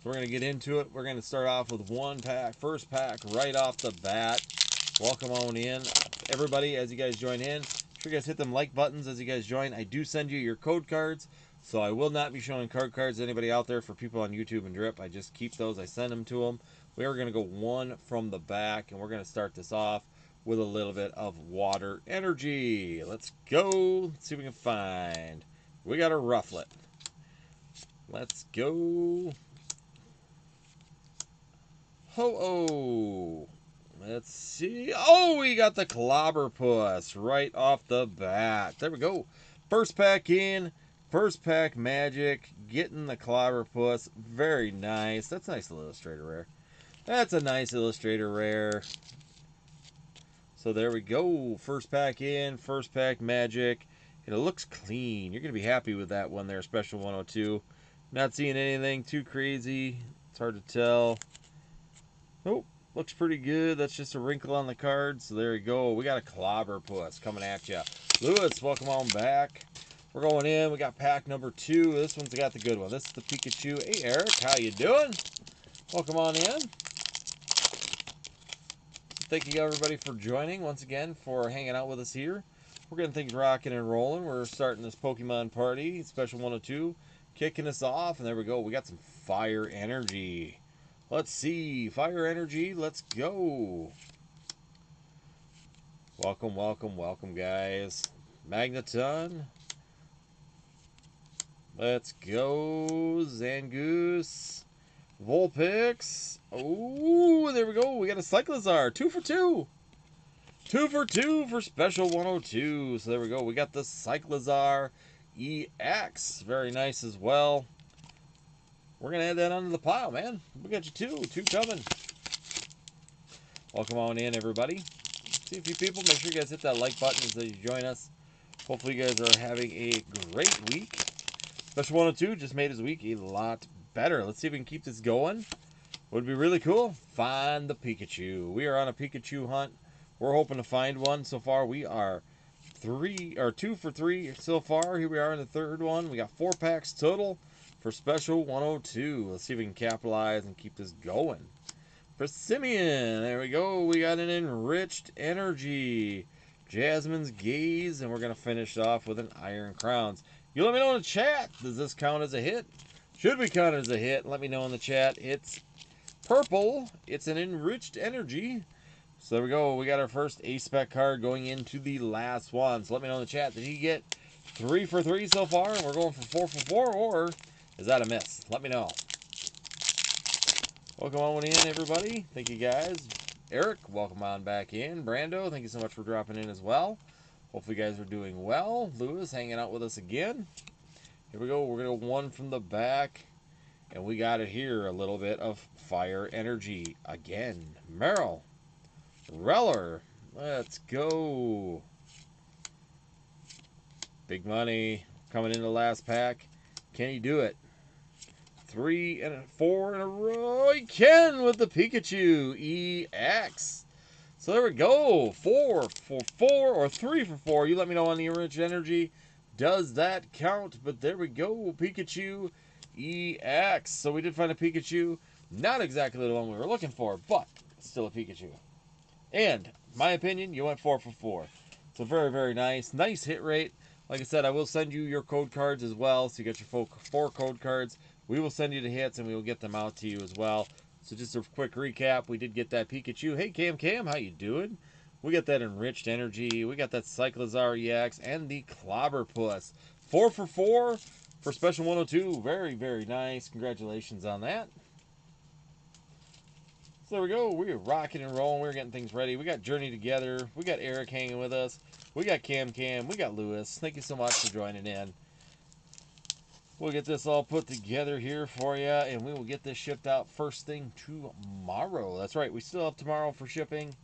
we're going to get into it. We're going to start off with 1 pack. First pack right off the bat. Welcome on in. Everybody, as you guys join in, make sure you guys hit them like buttons as you guys join. I do send you your code cards. So I will not be showing card cards to anybody out there for people on YouTube and Drip. I just keep those. I send them to them. We are going to go 1 from the back, and we're going to start this off with a little bit of water energy. Let's go. Let's see what we can find. We got a Rufflet. Let's go. Ho-oh. Let's see. Oh, we got the Clobberpuss right off the bat. There we go. First pack in. First pack magic, getting the Clobberpuss. Very nice. That's a nice little illustrator rare. That's a nice illustrator rare. So there we go. First pack in, first pack magic. And it looks clean. You're going to be happy with that one there, Special 102. Not seeing anything too crazy. It's hard to tell. Oh, looks pretty good. That's just a wrinkle on the card. So there you go. We got a clobber puss coming at you. Lewis, welcome on back. We're going in. We got pack number 2. This one's got the good one. This is the Pikachu. Hey, Eric, how you doing? Welcome on in. Thank you, everybody, for joining once again, for hanging out with us here. We're getting things rocking and rolling. We're starting this Pokemon party, Special 102, kicking us off. And there we go. We got some fire energy. Let's see. Fire energy. Let's go. Welcome, welcome, welcome, guys. Magneton. Let's go. Zangoose. Vulpix. Oh, there we go. We got a Cyclizar. 2 for 2. 2 for 2 for Special 102. So there we go. We got the Cyclizar EX. Very nice as well. We're going to add that onto the pile, man. We got you 2 coming. Welcome on in, everybody. See a few people. Make sure you guys hit that like button as you join us. Hopefully you guys are having a great week. Special 102 just made his week a lot better. Let's see if we can keep this going. Would be really cool. Find the Pikachu. We are on a Pikachu hunt. We're hoping to find one. So far, we are 2 for 3 so far. Here we are in the third one. We got 4 packs total for Special 102. Let's see if we can capitalize and keep this going. For Simeon, there we go. We got an Enriched Energy, Jasmine's Gaze, and we're going to finish off with an Iron Crowns. You let me know in the chat. Does this count as a hit? Should we count it as a hit? Let me know in the chat. It's purple. It's an Enriched Energy. So there we go. We got our first A-Spec card going into the last one. So let me know in the chat. Did he get 3 for 3 so far? And we're going for 4 for 4? Or is that a miss? Let me know. Welcome on in, everybody. Thank you, guys. Eric, welcome on back in. Brando, thank you so much for dropping in as well. Hopefully you guys are doing well. Lewis, hanging out with us again. Here we go. We're going to go one from the back. And we got it here. A little bit of fire energy. Again. Meryl. Reller. Let's go. Big money. Coming in the last pack. Can he do it? 3 and 4 in a row. He can with the Pikachu EX. So there we go. 4 for 4 or 3 for 4. You let me know on the Enriched Energy. Does that count? But there we go. Pikachu EX. So we did find a Pikachu. Not exactly the one we were looking for, but still a Pikachu. And, my opinion, you went 4 for 4. So very, very nice. Nice hit rate. Like I said, I will send you your code cards as well. So you got your 4 code cards. We will send you the hits and we will get them out to you as well. So just a quick recap. We did get that Pikachu. Hey, Cam, how you doing? We got that Enriched Energy. We got that Cyclizar EX and the Clobberpuss. 4 for 4 for Special 102. Very, very nice. Congratulations on that. So there we go. We're rocking and rolling. We're getting things ready. We got Journey together. We got Eric hanging with us. We got Cam. We got Lewis. Thank you so much for joining in. We'll get this all put together here for you, and we will get this shipped out first thing tomorrow. That's right. We still have tomorrow for shipping.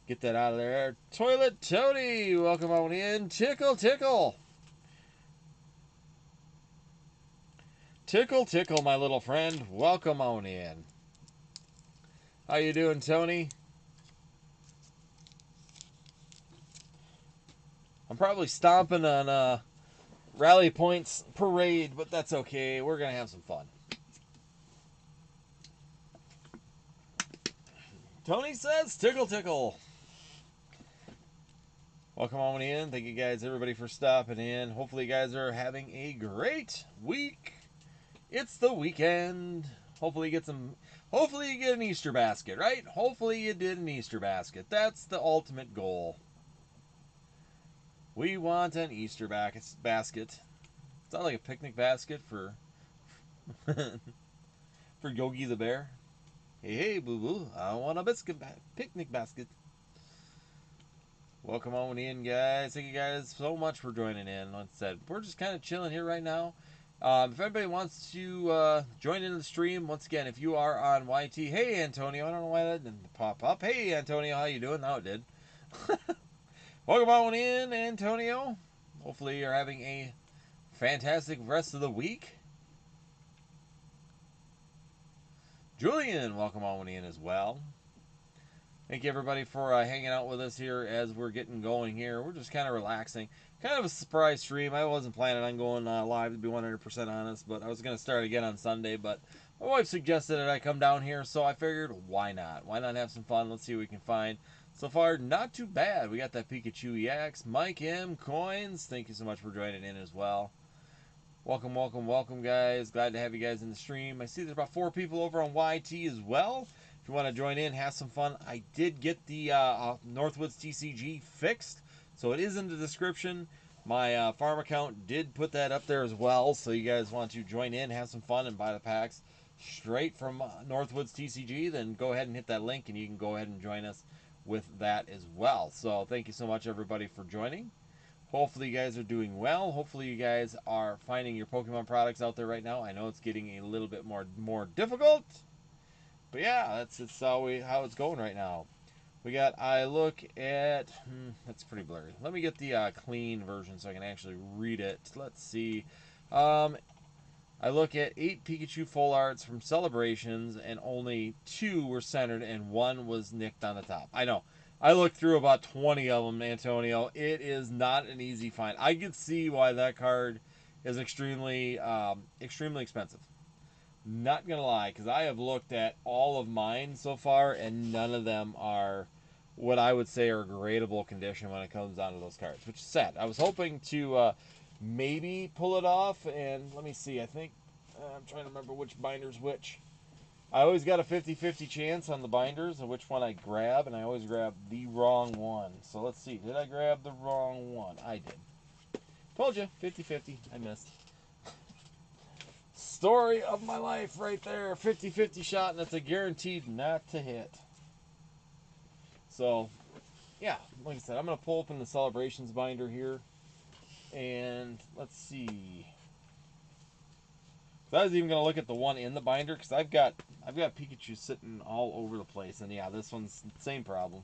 Get that out of there. Toilet Tony, welcome on in. Tickle. Tickle, my little friend. Welcome on in. How you doing, Tony? I'm probably stomping on Rally Point's parade, but that's okay. We're going to have some fun. Tony says, tickle. Welcome on in. Thank you guys, everybody, for stopping in. Hopefully you guys are having a great week. It's the weekend. Hopefully you get an Easter basket, right? Hopefully you did an Easter basket. That's the ultimate goal. We want an Easter basket. It's not like a picnic basket for for Yogi the Bear. Hey, boo-boo, I want a picnic basket. Welcome on in, guys. Thank you guys so much for joining in. Like I said, we're just kind of chilling here right now. If anybody wants to join in the stream, once again, if you are on YT, hey, Antonio, I don't know why that didn't pop up. Hey, Antonio, how you doing? Now it did. Welcome on in, Antonio. Hopefully you're having a fantastic rest of the week. Julian, welcome on in as well. Thank you everybody for hanging out with us here as we're getting going here. We're just kind of relaxing. Kind of a surprise stream. I wasn't planning on going live, to be 100% honest, but I was going to start again on Sunday, but my wife suggested that I come down here, so I figured, why not? Why not have some fun? Let's see what we can find. So far, not too bad. We got that Pikachu EX. Mike M. Coins, thank you so much for joining in as well. Welcome, welcome, welcome, guys. Glad to have you guys in the stream. I see there's about 4 people over on YT as well. If you want to join in, have some fun. I did get the Northwoods TCG fixed, so it is in the description. My farm account did put that up there as well, so you guys want to join in, have some fun, and buy the packs straight from Northwoods TCG, then go ahead and hit that link, and you can go ahead and join us with that as well. So thank you so much, everybody, for joining. Hopefully you guys are doing well. Hopefully you guys are finding your Pokemon products out there right now. I know it's getting a little bit more difficult, but yeah, that's how it's going right now. We got, I look at, that's pretty blurry. Let me get the clean version so I can actually read it. Let's see. I look at 8 Pikachu full arts from Celebrations, and only 2 were centered, and 1 was nicked on the top. I know. I looked through about 20 of them, Antonio. It is not an easy find. I could see why that card is extremely expensive. Not gonna lie, because I have looked at all of mine so far, and none of them are what I would say are gradable condition when it comes down to those cards, which is sad. I was hoping to maybe pull it off, and let me see. I think I'm trying to remember which binder's which. I always got a 50-50 chance on the binders of which one I grab, and I always grab the wrong one. So let's see. Did I grab the wrong one? I did. Told you, 50-50. I missed. Story of my life right there. 50-50 shot, and it's a guaranteed not to hit. So, yeah, like I said, I'm going to pull open the Celebrations binder here. And let's see. So I was even going to look at the one in the binder, because I've got Pikachu sitting all over the place. And yeah, this one's the same problem.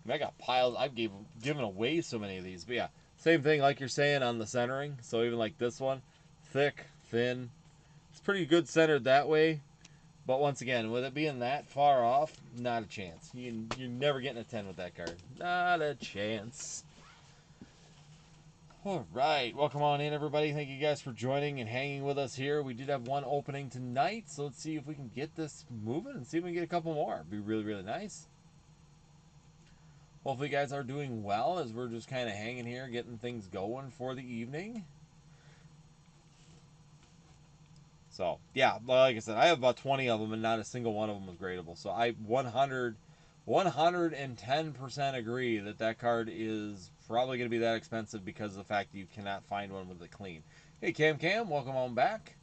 I mean, I got piles. I've given away so many of these. But yeah, same thing like you're saying on the centering. So even like this one, thick, thin. It's pretty good centered that way. But once again, with it being that far off, not a chance. You're never getting a 10 with that card. Not a chance. All right, welcome on in, everybody. Thank you guys for joining and hanging with us here. We did have one opening tonight, so let's see if we can get this moving and see if we can get a couple more. It'd be really, really nice. Hopefully you guys are doing well as we're just kind of hanging here, getting things going for the evening. So, yeah, like I said, I have about 20 of them, and not a single one of them was gradable. So I 110% agree that card is probably going to be that expensive because of the fact that you cannot find one with it clean. Hey, Cam, welcome on back.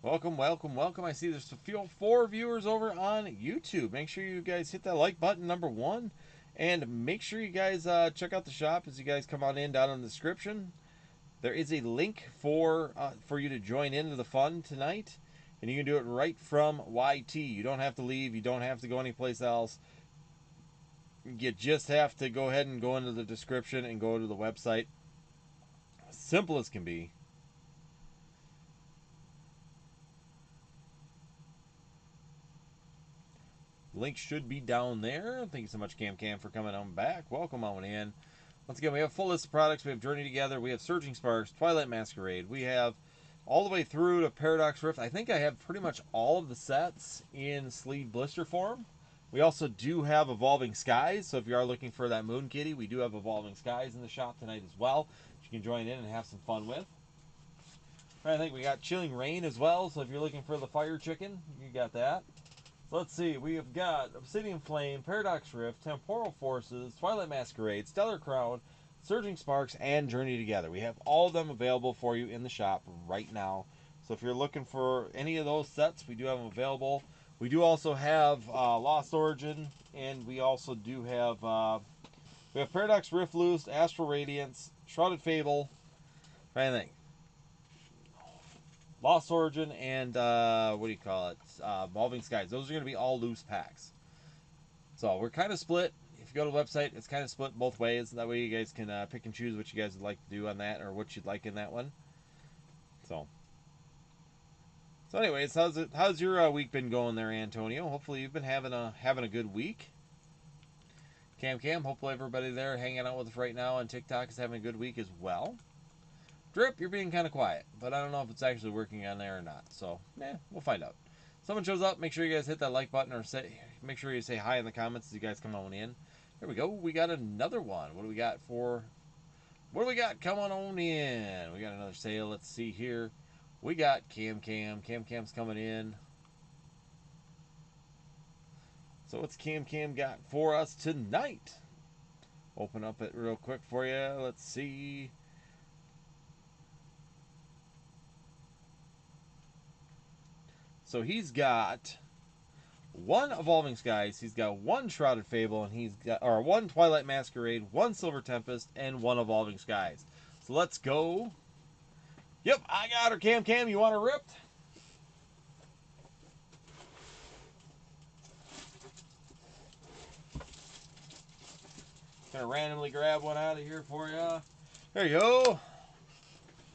Welcome, welcome, welcome. I see there's 4 viewers over on YouTube. Make sure you guys hit that like button, number 1. And make sure you guys check out the shop as you guys come on in down in the description. There is a link for you to join into the fun tonight. And you can do it right from YT. You don't have to leave. You don't have to go anyplace else. You just have to go ahead and go into the description and go to the website. Simple as can be. Link should be down there. Thank you so much, Cam, for coming on back. Welcome on in. Once again, we have a full list of products. We have Journey Together. We have Surging Sparks, Twilight Masquerade. We have all the way through to Paradox Rift. I think I have pretty much all of the sets in sleeve blister form. We also do have Evolving Skies. So if you are looking for that Moon Kitty, we do have Evolving Skies in the shop tonight as well. You can join in and have some fun with. I think we got Chilling Rain as well. So if you're looking for the Fire Chicken, you got that. So let's see, we have got Obsidian Flame, Paradox Rift, Temporal Forces, Twilight Masquerade, Stellar Crown, Surging Sparks, and Journey Together. We have all of them available for you in the shop right now. So if you're looking for any of those sets, we do have them available. We do also have Lost Origin, and we also do have we have Paradox Rift Loose, Astral Radiance, Shrouded Fable, anything. Lost Origin, and what do you call it? Evolving Skies. Those are going to be all loose packs. So we're kind of split. If you go to the website, it's kind of split both ways. That way you guys can pick and choose what you guys would like to do on that, or what you'd like in that one. So anyways, how's your week been going there, Antonio? Hopefully you've been having a good week. Cam, hopefully everybody there hanging out with us right now on TikTok is having a good week as well. Drip, you're being kind of quiet, but I don't know if it's actually working on there or not. So, we'll find out. Someone shows up, make sure you guys hit that like button, or make sure you say hi in the comments as you guys come on in. There we go. We got another one. What do we got coming on in? We got another sale. Let's see here. We got Cam. Cam's coming in. So what's Cam got for us tonight? Open up it real quick for you. Let's see. So he's got one Evolving Skies, he's got one Shrouded Fable, and he's got one Twilight Masquerade, one Silver Tempest, and one Evolving Skies. So let's go. Yep, I got her, Cam. You want her ripped? Gonna randomly grab one out of here for you. There you go.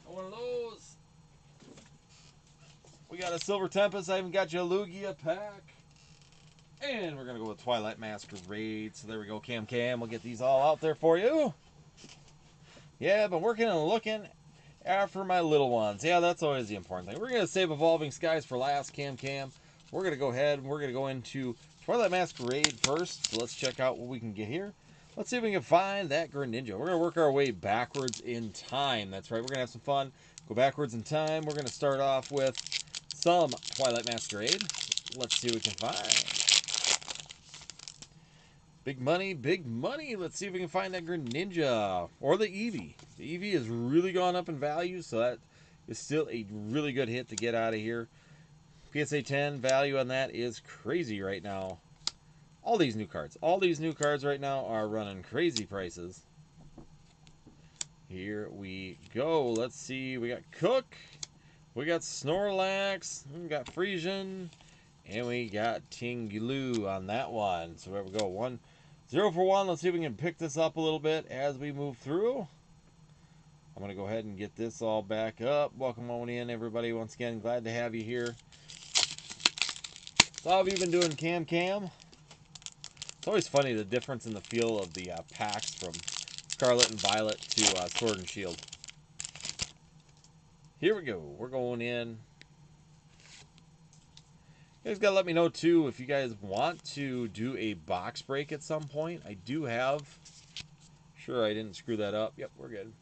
One of those. We got a Silver Tempest. I even got you a Lugia pack. And we're going to go with Twilight Masquerade. So there we go, Cam. We'll get these all out there for you. Yeah, I've been working and looking after my little ones. Yeah, that's always the important thing. We're going to save Evolving Skies for last, Cam. We're going to go ahead and we're going to go into Twilight Masquerade first. So let's check out what we can get here. Let's see if we can find that Greninja. We're going to work our way backwards in time. That's right. We're going to have some fun. Go backwards in time. We're going to start off with some Twilight Masquerade. Let's see what we can find. Big money. Let's see if we can find that Greninja or the Eevee. The Eevee has really gone up in value, so that is still a really good hit to get out of here. PSA 10 value on that is crazy right now. All these new cards right now are running crazy prices. Here we go. Let's see. We got Cook. We got Snorlax. We got Frisian. And we got Tinglu on that one. So there we go. 0 for 1. Let's see if we can pick this up a little bit as we move through. I'm going to go ahead and get this all back up. Welcome on in, everybody. Once again, glad to have you here. So how have you been doing, Cam? It's always funny the difference in the feel of the packs from Scarlet and Violet to Sword and Shield. Here we go. We're going in. You guys got to let me know, too, if you guys want to do a box break at some point. I do have. Sure, I didn't screw that up. Yep, we're good.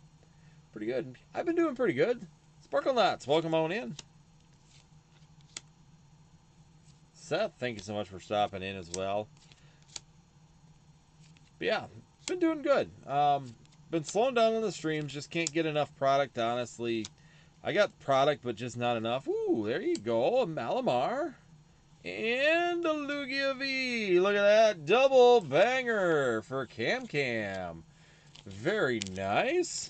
Pretty good. I've been doing pretty good. Sparkle Knots, welcome on in. Seth, thank you so much for stopping in as well. But yeah, been doing good. Been slowing down on the streams. Just can't get enough product, honestly. I got product, but just not enough. Ooh, there you go. A Malamar. And a Lugia V. Look at that. Double banger for Cam. Very nice.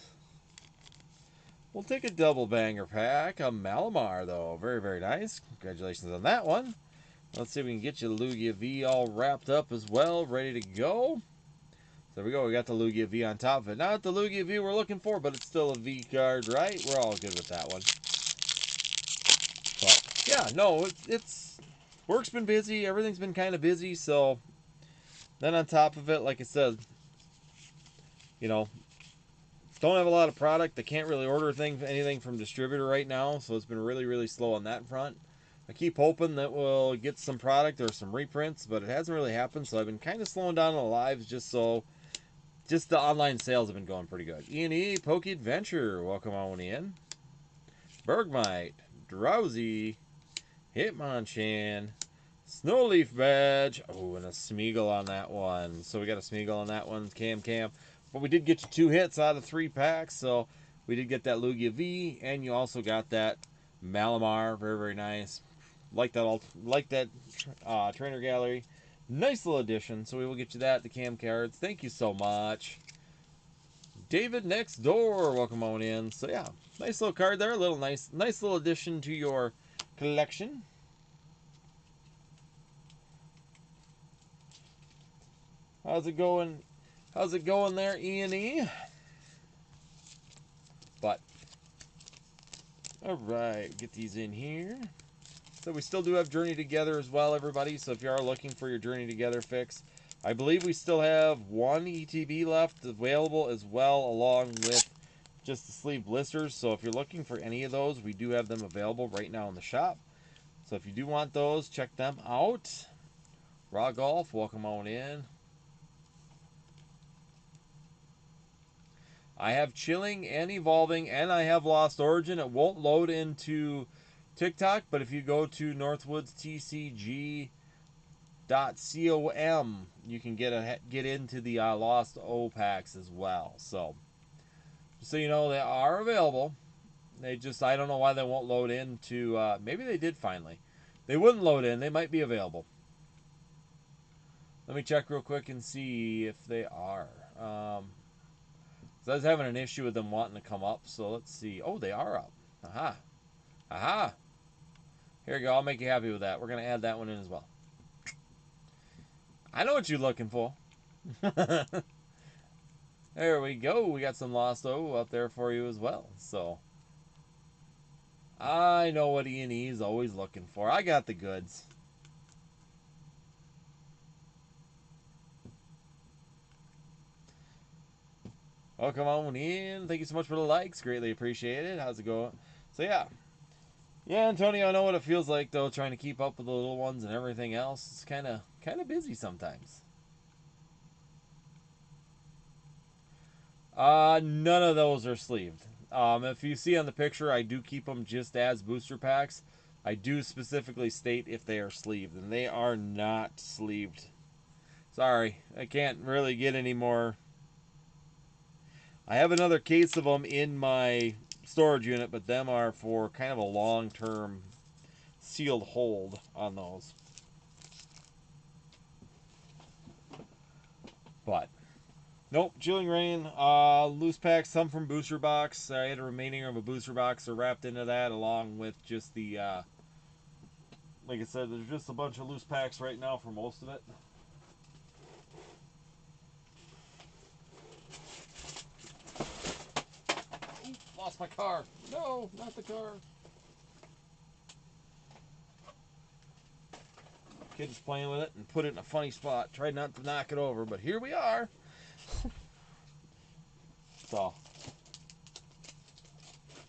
We'll take a double banger pack. A Malamar, though. Very, very nice. Congratulations on that one. Let's see if we can get you Lugia V all wrapped up as well. Ready to go. There we go. We got the Lugia V on top of it. Not the Lugia V we're looking for, but it's still a V card, right? We're all good with that one. But, yeah, no, it's work's been busy. Everything's been kind of busy. So, then on top of it, like I said, you know, don't have a lot of product. I can't really order anything from distributor right now. So, it's been really, really slow on that front. I keep hoping that we'll get some product or some reprints, but it hasn't really happened. So, I've been kind of slowing down on the lives just the online sales have been going pretty good. E&E, Poke Adventure, welcome on in. Bergmite, Drowsy, Hitmonchan, Snowleaf Badge. Oh, and a Smeagol on that one. So we got a Smeagol on that one, Cam. But we did get you 2 hits out of 3 packs, so we did get that Lugia V, and you also got that Malamar. Very, very nice. Like that trainer gallery. Nice little addition. So we will get you that, the Cam cards. Thank you so much. David next door, welcome on in. So yeah, nice little card there, a little nice little addition to your collection. How's it going? How's it going there, E&E? But all right, get these in here. So we still do have Journey Together as well, everybody. So if you are looking for your Journey Together fix, I believe we still have one ETB left available as well, along with just the sleeve blisters. So if you're looking for any of those, we do have them available right now in the shop. So if you do want those, check them out. Raw Golf, welcome on in. I have Chilling and Evolving, and I have Lost Origin. It won't load into TikTok, but if you go to Northwoods TCG.com, you can get into the Lost O packs as well. So you know, they are available. They just, I don't know why they won't load into, maybe they did finally. They wouldn't load in. They might be available. Let me check real quick and see if they are. So I was having an issue with them wanting to come up. So let's see. Oh, they are up. Aha. Aha. Here you go. I'll make you happy with that. We're going to add that one in as well. I know what you're looking for. There we go. We got some Lost O up there for you as well. So I know what E&E is always looking for. I got the goods. Oh, come on in. Thank you so much for the likes. Greatly appreciate it. How's it going? So, yeah. Yeah, Antonio, I know what it feels like, though, trying to keep up with the little ones and everything else. It's kind of busy sometimes. None of those are sleeved. If you see on the picture, I do keep them just as booster packs. I do specifically state if they are sleeved, and they are not sleeved. Sorry, I can't really get any more. I have another case of them in my storage unit, but them are for kind of a long-term sealed hold on those. But nope, Chilling Reign, loose packs, some from booster box. I had a remaining of a booster box, so wrapped into that, along with just the, like I said, there's just a bunch of loose packs right now for most of it. Ooh, lost my car. No, not the car. Kid's playing with it and put it in a funny spot. Tried not to knock it over, but here we are. So,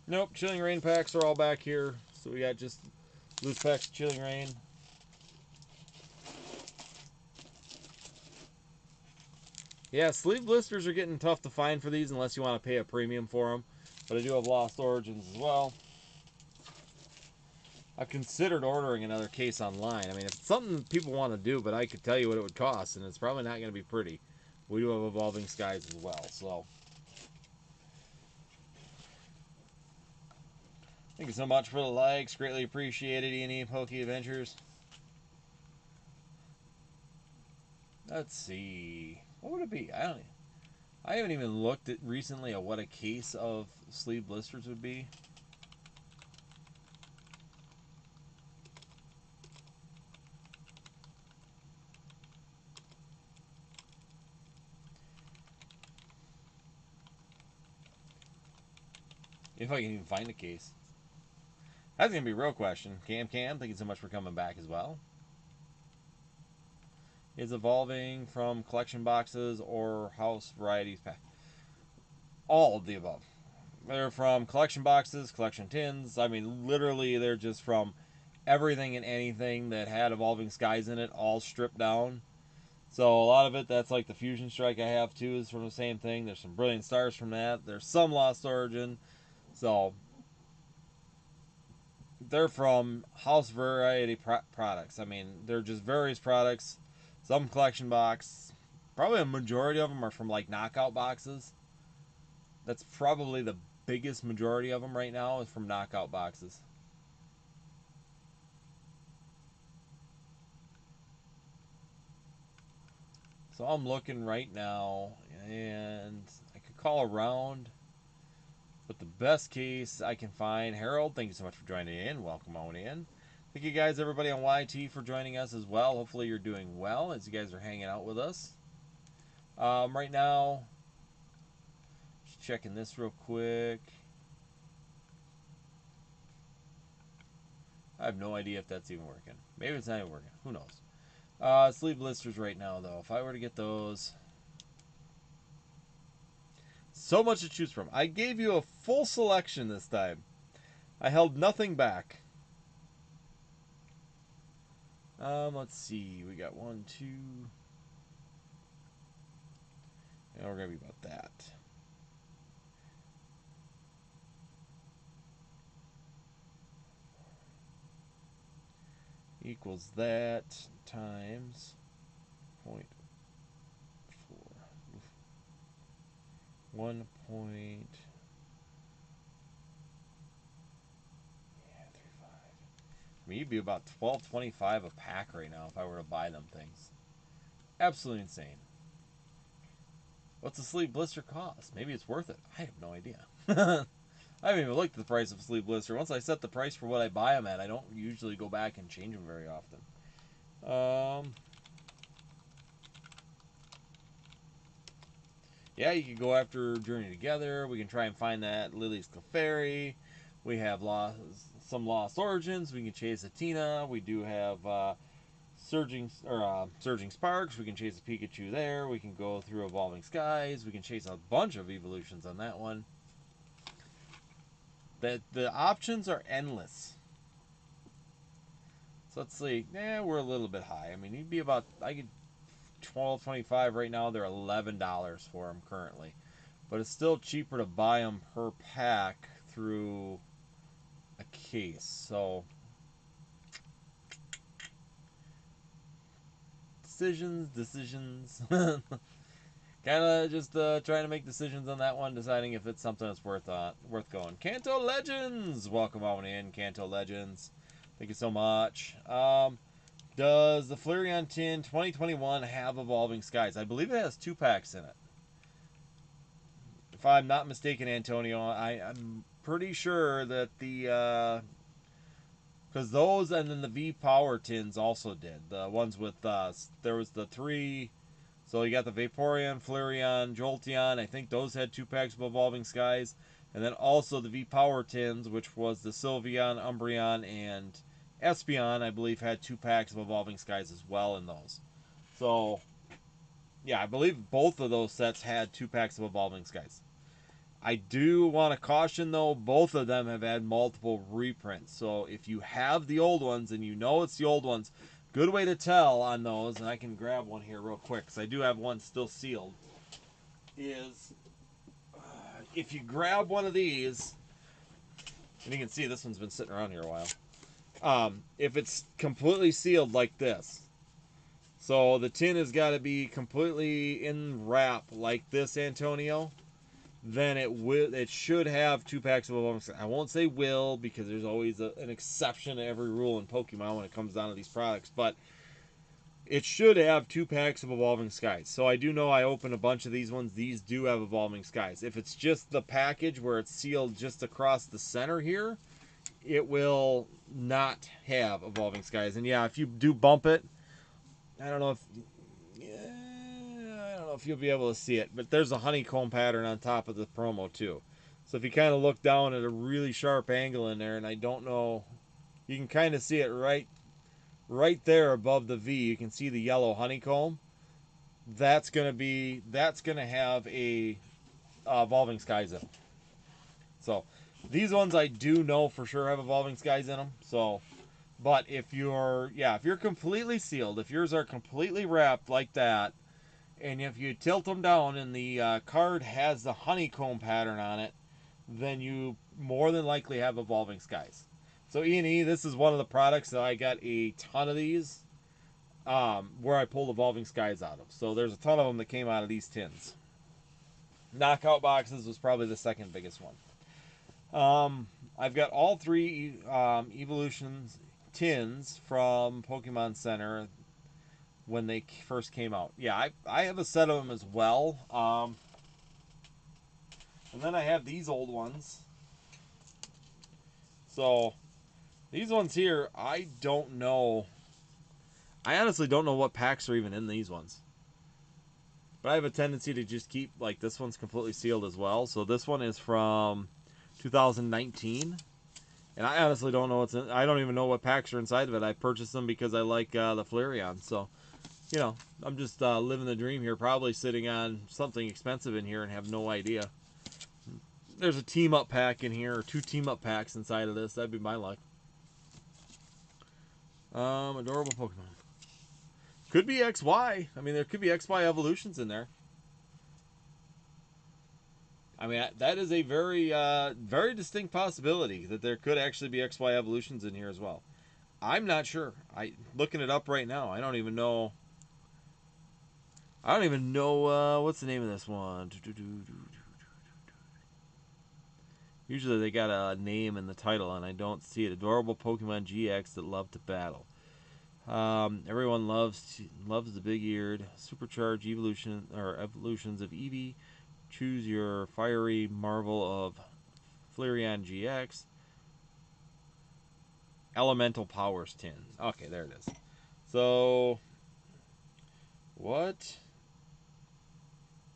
nope, Chilling Reign packs are all back here. So we got just loose packs of Chilling Reign. Yeah, sleeve blisters are getting tough to find for these unless you want to pay a premium for them. But I do have Lost Origins as well. I've considered ordering another case online. I mean, if it's something people want to do, but I could tell you what it would cost, and it's probably not going to be pretty. We do have Evolving Skies as well, so. Thank you so much for the likes. Greatly appreciated, E&E Poke Adventures. Let's see. What would it be? I haven't even looked at recently at what a case of sleeve blisters would be. If I can even find a case. That's going to be a real question. Cam, thank you so much for coming back as well. Is Evolving from collection boxes or house varieties pack? All of the above. They're from collection boxes, collection tins. I mean, literally, they're just from everything and anything that had Evolving Skies in it, all stripped down. So a lot of it, that's like the Fusion Strike I have too, is from the same thing. There's some Brilliant Stars from that. There's some Lost Origin. So they're from house variety products. I mean, they're just various products. Some collection box. Probably a majority of them are from like knockout boxes. That's probably the biggest majority of them right now is from knockout boxes. So I'm looking right now, and I could call around. But the best case I can find, Harold, thank you so much for joining in. Welcome on in. Thank you guys, everybody on YT, for joining us as well. Hopefully you're doing well as you guys are hanging out with us. Right now, just checking this real quick. I have no idea if that's even working. Maybe it's not even working. Who knows? Sleeve blisters right now, though. If I were to get those... So much to choose from. I gave you a full selection this time. I held nothing back. Let's see. We got 1, 2... Yeah, we're going to be about that. Equals that times 0.4. 1 point. Yeah, 3.5. I mean, you'd be about $12.25 a pack right now if I were to buy them things. Absolutely insane. What's a sleeve blister cost? Maybe it's worth it. I have no idea. I haven't even looked at the price of a sleeve blister. Once I set the price for what I buy them at, I don't usually go back and change them very often. Yeah, you can go after Journey Together. We can try and find that Lily's Clefairy. We have some Lost Origins. We can chase Athena. We do have Surging Sparks. We can chase a Pikachu there. We can go through Evolving Skies. We can chase a bunch of evolutions on that one. The options are endless. So let's see. We're a little bit high. I mean, you'd be about, I could $12.25 right now. They're $11 for them currently, but it's still cheaper to buy them per pack through a case. So decisions. Kind of just trying to make decisions on that one, deciding if it's something that's worth going. Kanto Legends, welcome on in, Kanto Legends. Thank you so much. Does the Flareon Tin 2021 have Evolving Skies? I believe it has 2 packs in it. If I'm not mistaken, Antonio, I'm pretty sure that the... because those and then the V-Power Tins also did. The ones with... there was the 3... So you got the Vaporeon, Flareon, Jolteon. I think those had 2 packs of Evolving Skies. And then also the V-Power Tins, which was the Sylveon, Umbreon, and Espeon, I believe, had 2 packs of Evolving Skies as well in those. So, yeah, I believe both of those sets had 2 packs of Evolving Skies. I do want to caution, though, both of them have had multiple reprints. So if you have the old ones and you know it's the old ones, good way to tell on those, and I can grab one here real quick because I do have one still sealed, is if you grab one of these, and you can see this one's been sitting around here a while, if it's completely sealed like this, so the tin has got to be completely in wrap like this, Antonio, then it should have 2 packs of Evolving Skies. I won't say will, because there's always an exception to every rule in Pokemon when it comes down to these products, but it should have 2 packs of Evolving Skies. So I do know I opened a bunch of these ones. These do have Evolving Skies. If it's just the package where it's sealed just across the center here, it will not have Evolving Skies. And yeah, if you do bump it, I don't know if you'll be able to see it, but there's a honeycomb pattern on top of the promo too. So if you kind of look down at a really sharp angle in there, and I don't know, you can kind of see it right there above the V. You can see the yellow honeycomb. That's gonna have a Evolving Skies in them. So these ones I do know for sure have Evolving Skies in them. So, but if you're completely sealed, if yours are completely wrapped like that, and if you tilt them down and the card has the honeycomb pattern on it, then you more than likely have Evolving Skies. So E&E, this is one of the products that I got a ton of these, where I pulled Evolving Skies out of. So there's a ton of them that came out of these tins. Knockout boxes was probably the second biggest one. I've got all 3 Evolutions tins from Pokemon Center when they first came out. Yeah, I have a set of them as well. And then I have these old ones. So, these ones here, I don't know. I honestly don't know what packs are even in these ones. But I have a tendency to just keep, like, this one's completely sealed as well. So this one is from 2019. And I honestly don't know what's in. I don't even know what packs are inside of it. I purchased them because I like the Flareon. So, you know, I'm just living the dream here. Probably sitting on something expensive in here and have no idea. There's a team-up pack in here, or 2 team-up packs inside of this. That'd be my luck. Adorable Pokemon. Could be XY. I mean, there could be XY evolutions in there. I mean, that is a very, very distinct possibility that there could actually be XY evolutions in here as well. I'm not sure. Looking it up right now. I don't even know. What's the name of this one. Usually they got a name in the title, and I don't see it. Adorable Pokemon GX that love to battle. Everyone loves the big-eared supercharged evolutions of Eevee. Choose your fiery marvel of Flareon GX. Elemental Powers 10. Okay, there it is. So, what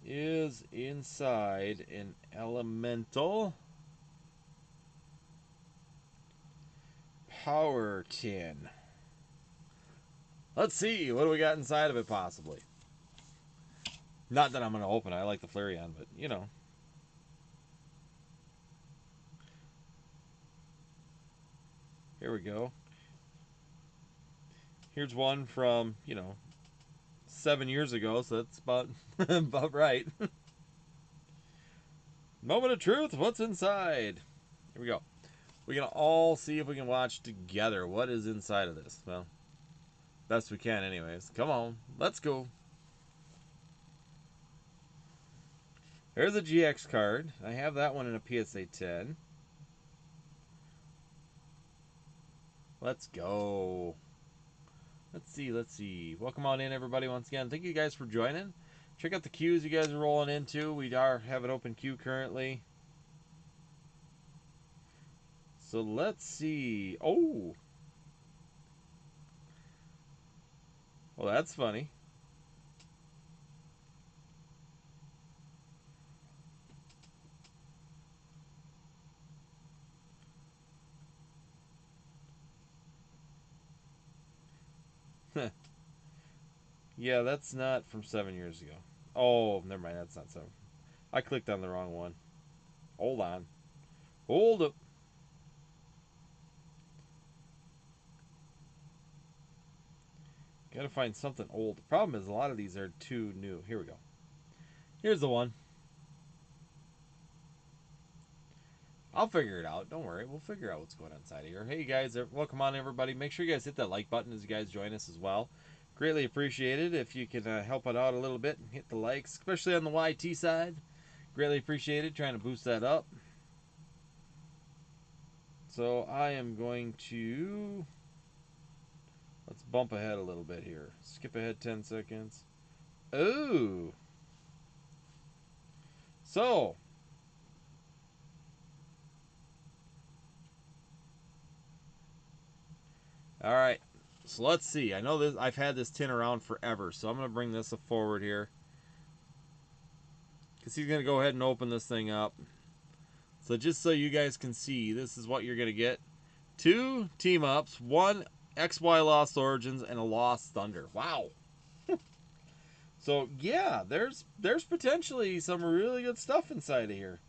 is inside an Elemental Power Tin? Let's see. What do we got inside of it, possibly? Not that I'm going to open it. I like the Flareon, but, you know. Here we go. Here's one from, 7 years ago, so that's about, about right. Moment of truth. What's inside? Here we go. We're going to all see if we can watch together what is inside of this. Well, best we can anyways. Come on. Let's go. There's a GX card. I have that one in a PSA 10. Let's go. Let's see. Welcome on in, everybody, once again. Thank you guys for joining. Check out the queues you guys are rolling into. We have an open queue currently. So let's see. Oh. Well, that's funny. Yeah, that's not from 7 years ago. Oh, never mind. That's not 7. I clicked on the wrong one. Hold on. Hold up. Gotta find something old. The problem is a lot of these are too new. Here we go. Here's the one. I'll figure it out. Don't worry. We'll figure out what's going on inside of here. Hey, guys. Welcome on, everybody. Make sure you guys hit that like button as you guys join us as well. Greatly appreciated if you can help it out a little bit and hit the likes, especially on the YT side. Greatly appreciated. Trying to boost that up. So I am going to... Let's bump ahead a little bit here. Skip ahead 10 seconds. Ooh. So... All right, so let's see. I know this. I've had this tin around forever, so I'm going to bring this forward here. Because he's going to go ahead and open this thing up. So just so you guys can see, this is what you're going to get. 2 team-ups, 1 XY Lost Origins, and a Lost Thunder. Wow. So, yeah, there's potentially some really good stuff inside of here.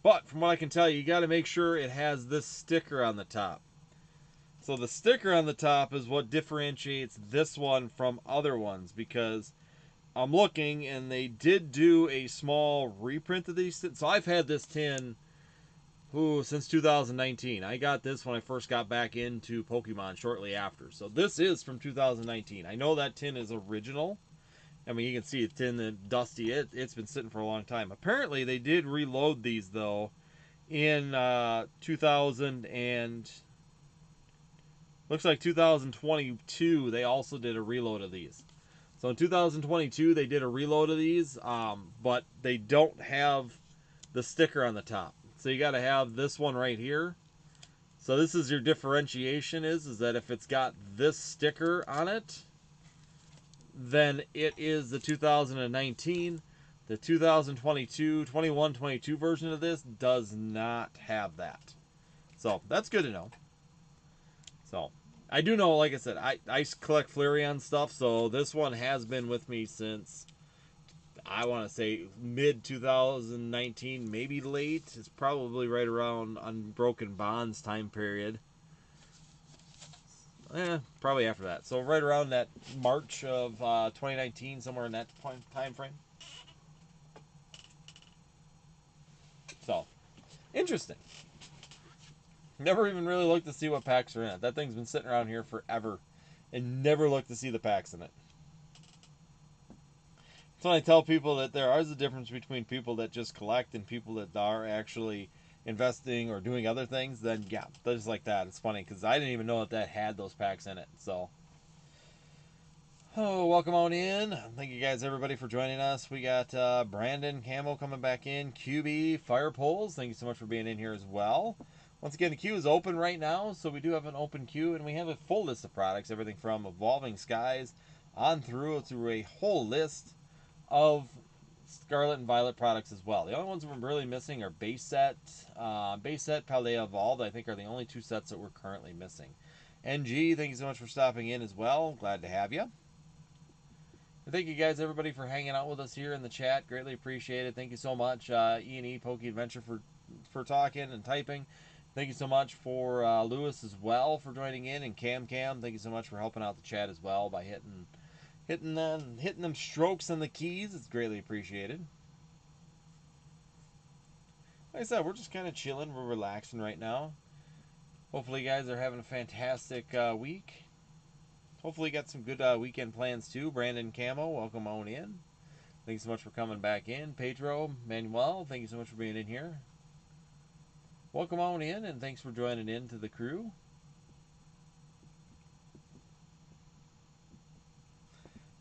But from what I can tell you got to make sure it has this sticker on the top. So the sticker on the top is what differentiates this one from other ones, because I'm looking and they did do a small reprint of these. So I've had this tin since 2019. I got this when I first got back into Pokemon shortly after. So this is from 2019. I know that tin is original. I mean, you can see it's tin and dusty. It's been sitting for a long time. Apparently, they did reload these, though, in 2000 and... Looks like 2022, they also did a reload of these. So in 2022, they did a reload of these, but they don't have the sticker on the top. So you got to have this one right here. So this is your differentiation is that if it's got this sticker on it, then it is the 2019. The 2022, 21, 22 version of this does not have that. So that's good to know. So I do know, like I said, I collect Flareon stuff, so this one has been with me since, I want to say, mid 2019, maybe late. It's probably right around Unbroken Bonds time period. Probably after that. So right around that March of 2019, somewhere in that time frame. So, interesting. Never even really looked to see what packs are in it. That thing's been sitting around here forever and never looked to see the packs in it. So when I tell people that there is a difference between people that just collect and people that are actually investing or doing other things, then yeah, just like that. It's funny because I didn't even know that had those packs in it. So, oh, welcome on in. Thank you guys, everybody, for joining us. We got Brandon Camo coming back in. QB Fire Poles, thank you so much for being in here as well. Once again, the queue is open right now, so we do have an open queue, and we have a full list of products, everything from Evolving Skies on through a whole list of Scarlet and Violet products as well. The only ones we're really missing are Base Set, Paldea Evolved, I think are the only two sets that we're currently missing. NG, thank you so much for stopping in as well. Glad to have you. Thank you guys, everybody, for hanging out with us here in the chat. Greatly appreciate it. Thank you so much, E&E Pokey Adventure, for talking and typing. Thank you so much for Lewis as well for joining in, and Cam, thank you so much for helping out the chat as well by hitting them strokes on the keys. It's greatly appreciated. Like I said, we're just kind of chilling. We're relaxing right now. Hopefully, you guys are having a fantastic week. Hopefully, you got some good weekend plans too. Brandon Camo, welcome on in. Thank you so much for coming back in. Pedro Manuel, thank you so much for being in here. Welcome on in, and thanks for joining in to the crew.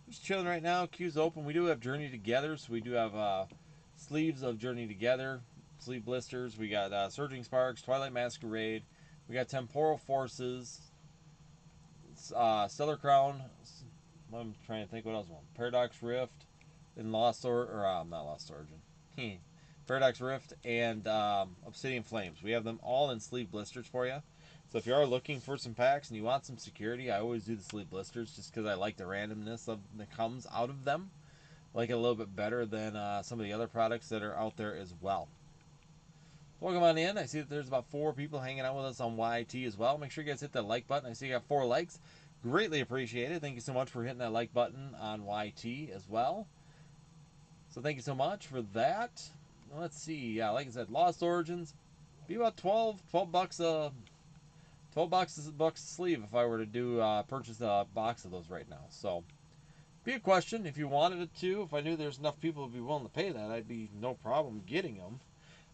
Just chilling right now. Queue's open. We do have Journey Together, so we do have sleeves of Journey Together, sleeve blisters. We got Surging Sparks, Twilight Masquerade. We got Temporal Forces, Stellar Crown. I'm trying to think what else. Paradox Rift, and not Lost Origin. Paradox Rift and Obsidian Flames. We have them all in sleeve blisters for you. So if you are looking for some packs and you want some security, I always do the sleeve blisters just because I like the randomness that comes out of them. I like it a little bit better than some of the other products that are out there as well. Welcome on in. I see that there's about 4 people hanging out with us on YT as well. Make sure you guys hit that like button. I see you got 4 likes. Greatly appreciated. Thank you so much for hitting that like button on YT as well. So thank you so much for that. Let's see. Yeah, like I said, Lost Origins, be about 12 bucks a 12 bucks a sleeve if I were to do purchase a box of those right now. So be a question if you wanted it to. If I knew there's enough people who'd be willing to pay that, I'd be no problem getting them.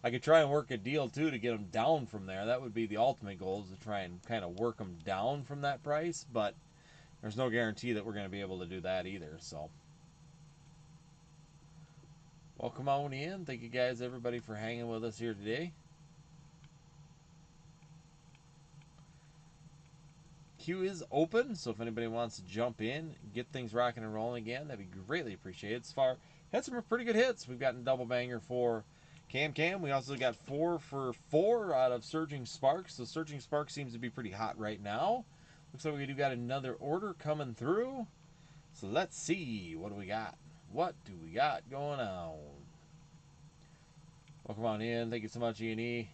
I could try and work a deal too to get them down from there. That would be the ultimate goal, is to try and kind of work them down from that price. But there's no guarantee that we're going to be able to do that either. So welcome on in. Thank you guys, everybody, for hanging with us here today. Queue is open, so if anybody wants to jump in, get things rocking and rolling again, that'd be greatly appreciated. Had some pretty good hits. We've gotten double banger for Cam. We also got 4 for 4 out of Surging Sparks. So Surging Sparks seems to be pretty hot right now. Looks like we do got another order coming through. So let's see. What do we got? What do we got going on? Welcome on in. Thank you so much, E&E.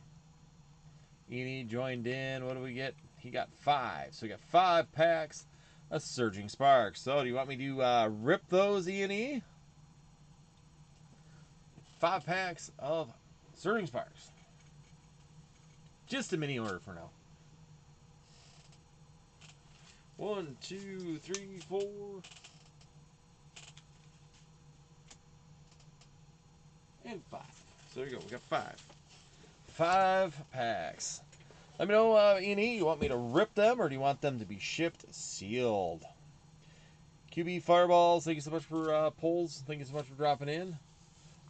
E&E joined in. What do we get? He got 5. So we got 5 packs of Surging Sparks. So do you want me to rip those, E&E? 5 packs of Surging Sparks. Just a mini order for now. 1, 2, 3, 4. And 5. So there you go. We got 5. 5 packs. Let me know, E&E, you want me to rip them or do you want them to be shipped sealed? QB Fireballs, thank you so much for polls. Thank you so much for dropping in.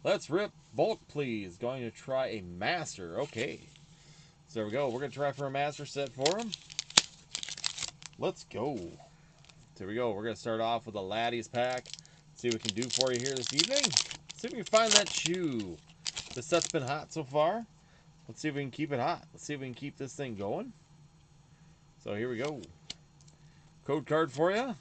Let's rip. Bulk, please. Going to try a master. Okay. So there we go. We're going to try for a master set for him. Let's go. There we go. We're going to start off with a Laddies pack. See what we can do for you here this evening. See if we can find that shoe. The set's been hot so far. Let's see if we can keep it hot. Let's see if we can keep this thing going. So here we go. Code card for you.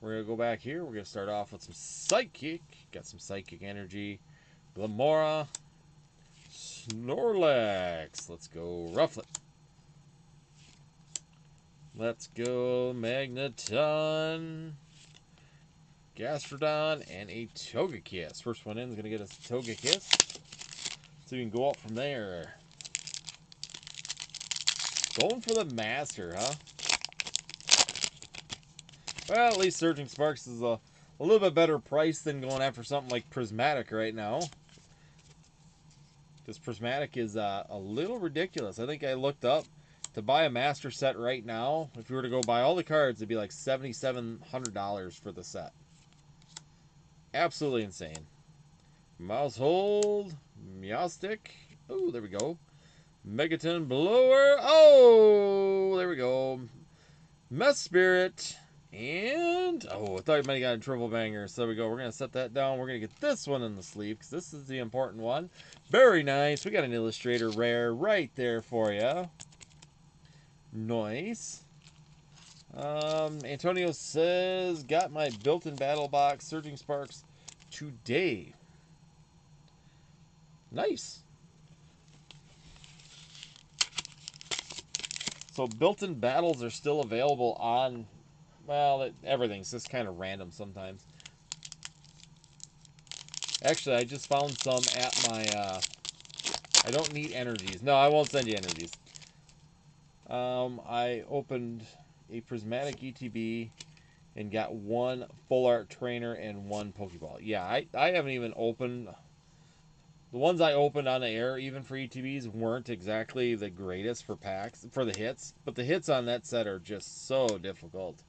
We're going to go back here. We're going to start off with some Psychic. Got some Psychic Energy. Glamora. Snorlax. Let's go Rufflet. Let's go Magneton. Gastrodon. And a Togekiss. First one in is going to get us a Togekiss. So we can go up from there. Going for the Master, huh? Well, at least Surging Sparks is a little bit better price than going after something like Prismatic right now. Because Prismatic is a little ridiculous. I think I looked up to buy a Master set right now. If you were to go buy all the cards, it'd be like $7,700 for the set. Absolutely insane. Mousehold, Meowstic. Oh, there we go. Megaton Blower. Oh, there we go. Mess Spirit. And, oh, I thought you might have got a triple banger. So there we go. We're going to set that down. We're going to get this one in the sleeve because this is the important one. Very nice. We got an Illustrator Rare right there for you. Nice. Antonio says, got my built-in battle box Surging Sparks today. Nice. So built-in battles are still available on, well, everything's just kind of random sometimes. Actually, I just found some at my, I don't need energies. No, I won't send you energies. I opened a Prismatic ETB and got one Full Art Trainer and one Pokeball. Yeah, I haven't even opened. The ones I opened on the air, even for ETBs, weren't exactly the greatest for packs, for the hits. But the hits on that set are just so difficult.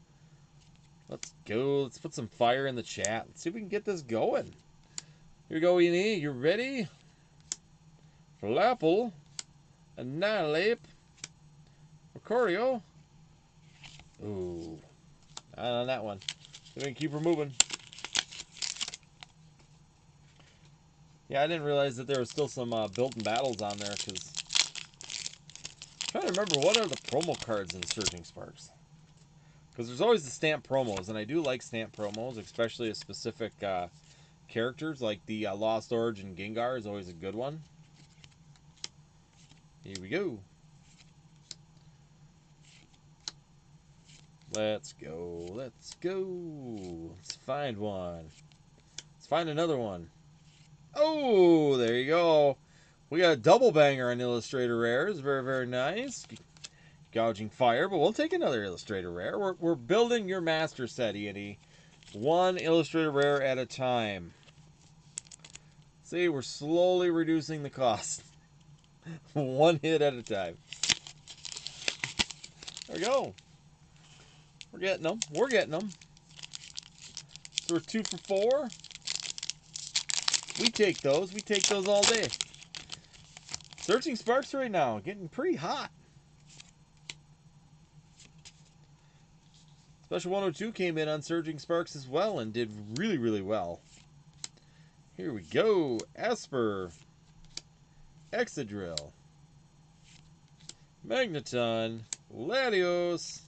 Let's go. Let's put some fire in the chat. Let's see if we can get this going. Here we go, Eni. You ready? Flapple. Annihilate. Mercurio. Ooh. Not on that one. So we can keep her moving. Yeah, I didn't realize that there was still some built-in battles on there, because I'm trying to remember what are the promo cards in Surging Sparks. Because there's always the stamp promos, and I do like stamp promos, especially a specific characters, like the Lost Origin Gengar is always a good one. Here we go. Let's go. Let's go. Let's find one. Let's find another one. Oh, there you go. We got a double banger on Illustrator Rares. Very, very nice. Gouging Fire, but we'll take another Illustrator Rare. We're building your master set, Eddie. One Illustrator Rare at a time. See, we're slowly reducing the cost. One hit at a time. There we go. We're getting them. We're getting them. So we're 2 for 4. We take those. We take those all day. Searching Sparks right now. Getting pretty hot. Special 102 came in on Surging Sparks as well and did really, really well. Here we go. Esper. Excadrill. Magneton. Latios.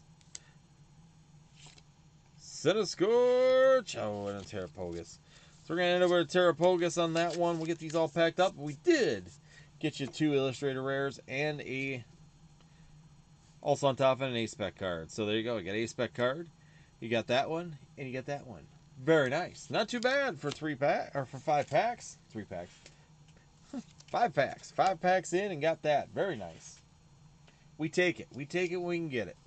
Centiskorch. Oh, and a Terrapogus. So we're going to end over to Terrapogus on that one. We'll get these all packed up. We did get you 2 Illustrator Rares and also on top of an A-Spec card. So there you go. You got an A-Spec card. You got that one, and you got that one. Very nice. Not too bad for 5 packs. 3 packs. 5 packs. 5 packs in and got that. Very nice. We take it. We take it when we can get it.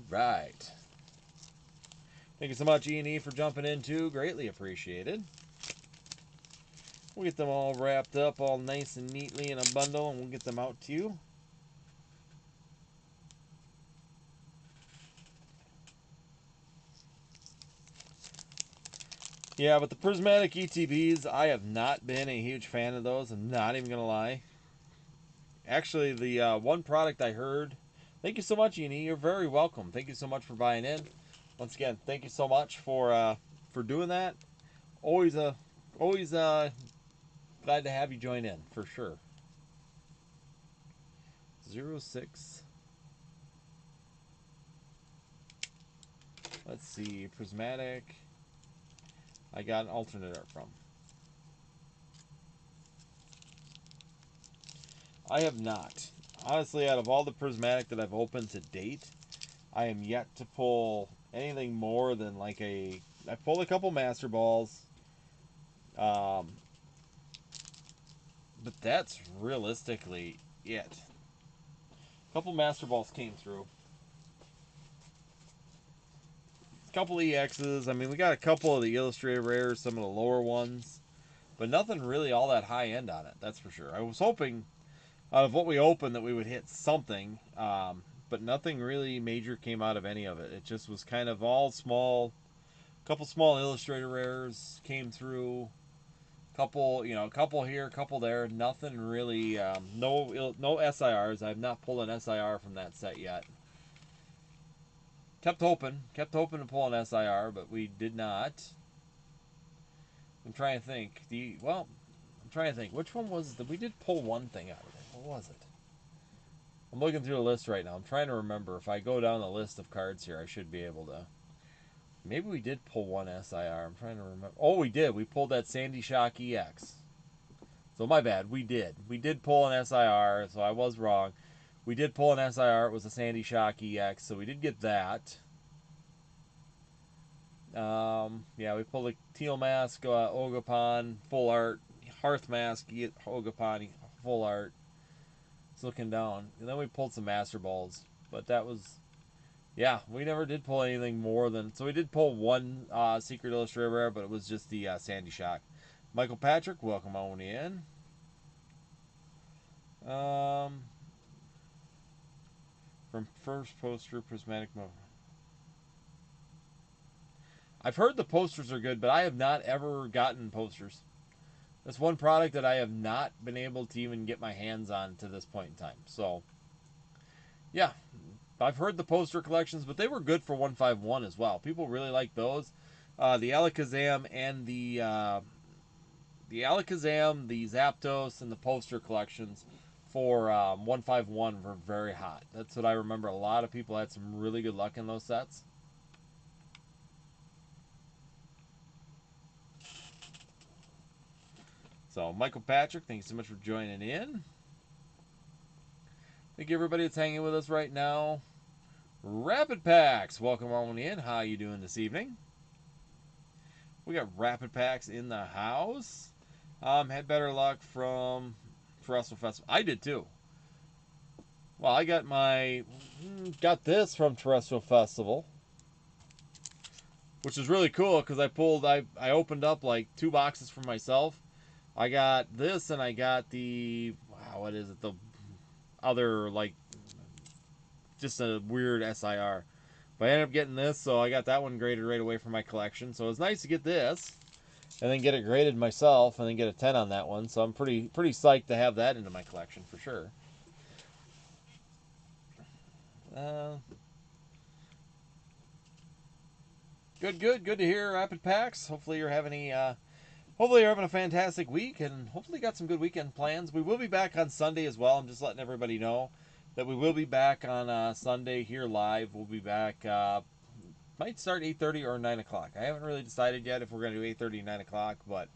Right. Thank you so much, E&E, for jumping in, too. Greatly appreciated. We'll get them all wrapped up all nice and neatly in a bundle, and we'll get them out to you. Yeah, but the prismatic ETBs, I have not been a huge fan of those. I'm not even gonna lie. Actually, the one product I heard. Thank you so much, Eni. You're very welcome. Thank you so much for buying in. Once again, thank you so much for doing that. Always always glad to have you join in for sure. 06. Let's see, prismatic. I got an alternate art from. I have not. Honestly, out of all the prismatic that I've opened to date, I am yet to pull anything more than like a. I pulled a couple Master Balls, um, but that's realistically it. A couple Master Balls came through. A couple EXs. I mean, we got a couple of the Illustrated Rares, some of the lower ones, but nothing really all that high end on it. That's for sure. I was hoping out of what we opened that we would hit something, but nothing really major came out of any of it. It just was kind of all small. Couple small Illustrator Rares came through. Couple, couple here, couple there. Nothing really. No SIRs. I have not pulled an SIR from that set yet. Kept hoping to pull an SIR, but we did not. I'm trying to think. Which one was it? We did pull one thing out of it. What was it? I'm looking through the list right now. I'm trying to remember. If I go down the list of cards here, I should be able to. Maybe we did pull one SIR. I'm trying to remember. Oh, we did. We pulled that Sandy Shock EX. So my bad. We did. We did pull an SIR, so I was wrong. We did pull an SIR. It was a Sandy Shock EX, so we did get that. Yeah, we pulled a Teal Mask, Ogapan, full art. Hearth Mask, Ogapan, full art. It's looking down. And then we pulled some Master Balls. But that was... Yeah, we never did pull anything more than... So we did pull one Secret Illustrator Rare, but it was just the Sandy Shock. Michael Patrick, welcome on in. From first poster, Prismatic Mode. I've heard the posters are good, but I have not ever gotten posters. That's one product that I have not been able to even get my hands on to this point in time. So, yeah, I've heard the poster collections, but they were good for 151 as well. People really like those. The Alakazam and the Alakazam, the Zapdos, and the poster collections for 151 were very hot. That's what I remember. A lot of people had some really good luck in those sets. So, Michael Patrick, thank you so much for joining in. Thank you, everybody that's hanging with us right now. Rapid Packs, welcome on in. How you doing this evening? We got Rapid Packs in the house. Had better luck from Terrestrial Festival. I did too. Well, I got this from Terrestrial Festival, which is really cool because I opened up like 2 boxes for myself. I got this and I got the, wow, what is it? The other, like, just a weird SIR. But I ended up getting this, so I got that one graded right away from my collection. So it was nice to get this and then get it graded myself and then get a 10 on that one. So I'm pretty psyched to have that into my collection for sure. Good to hear, Rapid Packs. Hopefully you're having a fantastic week and hopefully got some good weekend plans. We will be back on Sunday as well. I'm just letting everybody know that we will be back on Sunday here live. We'll be back, might start 8:30 or 9 o'clock. I haven't really decided yet if we're going to do 8:30 or 9 o'clock, but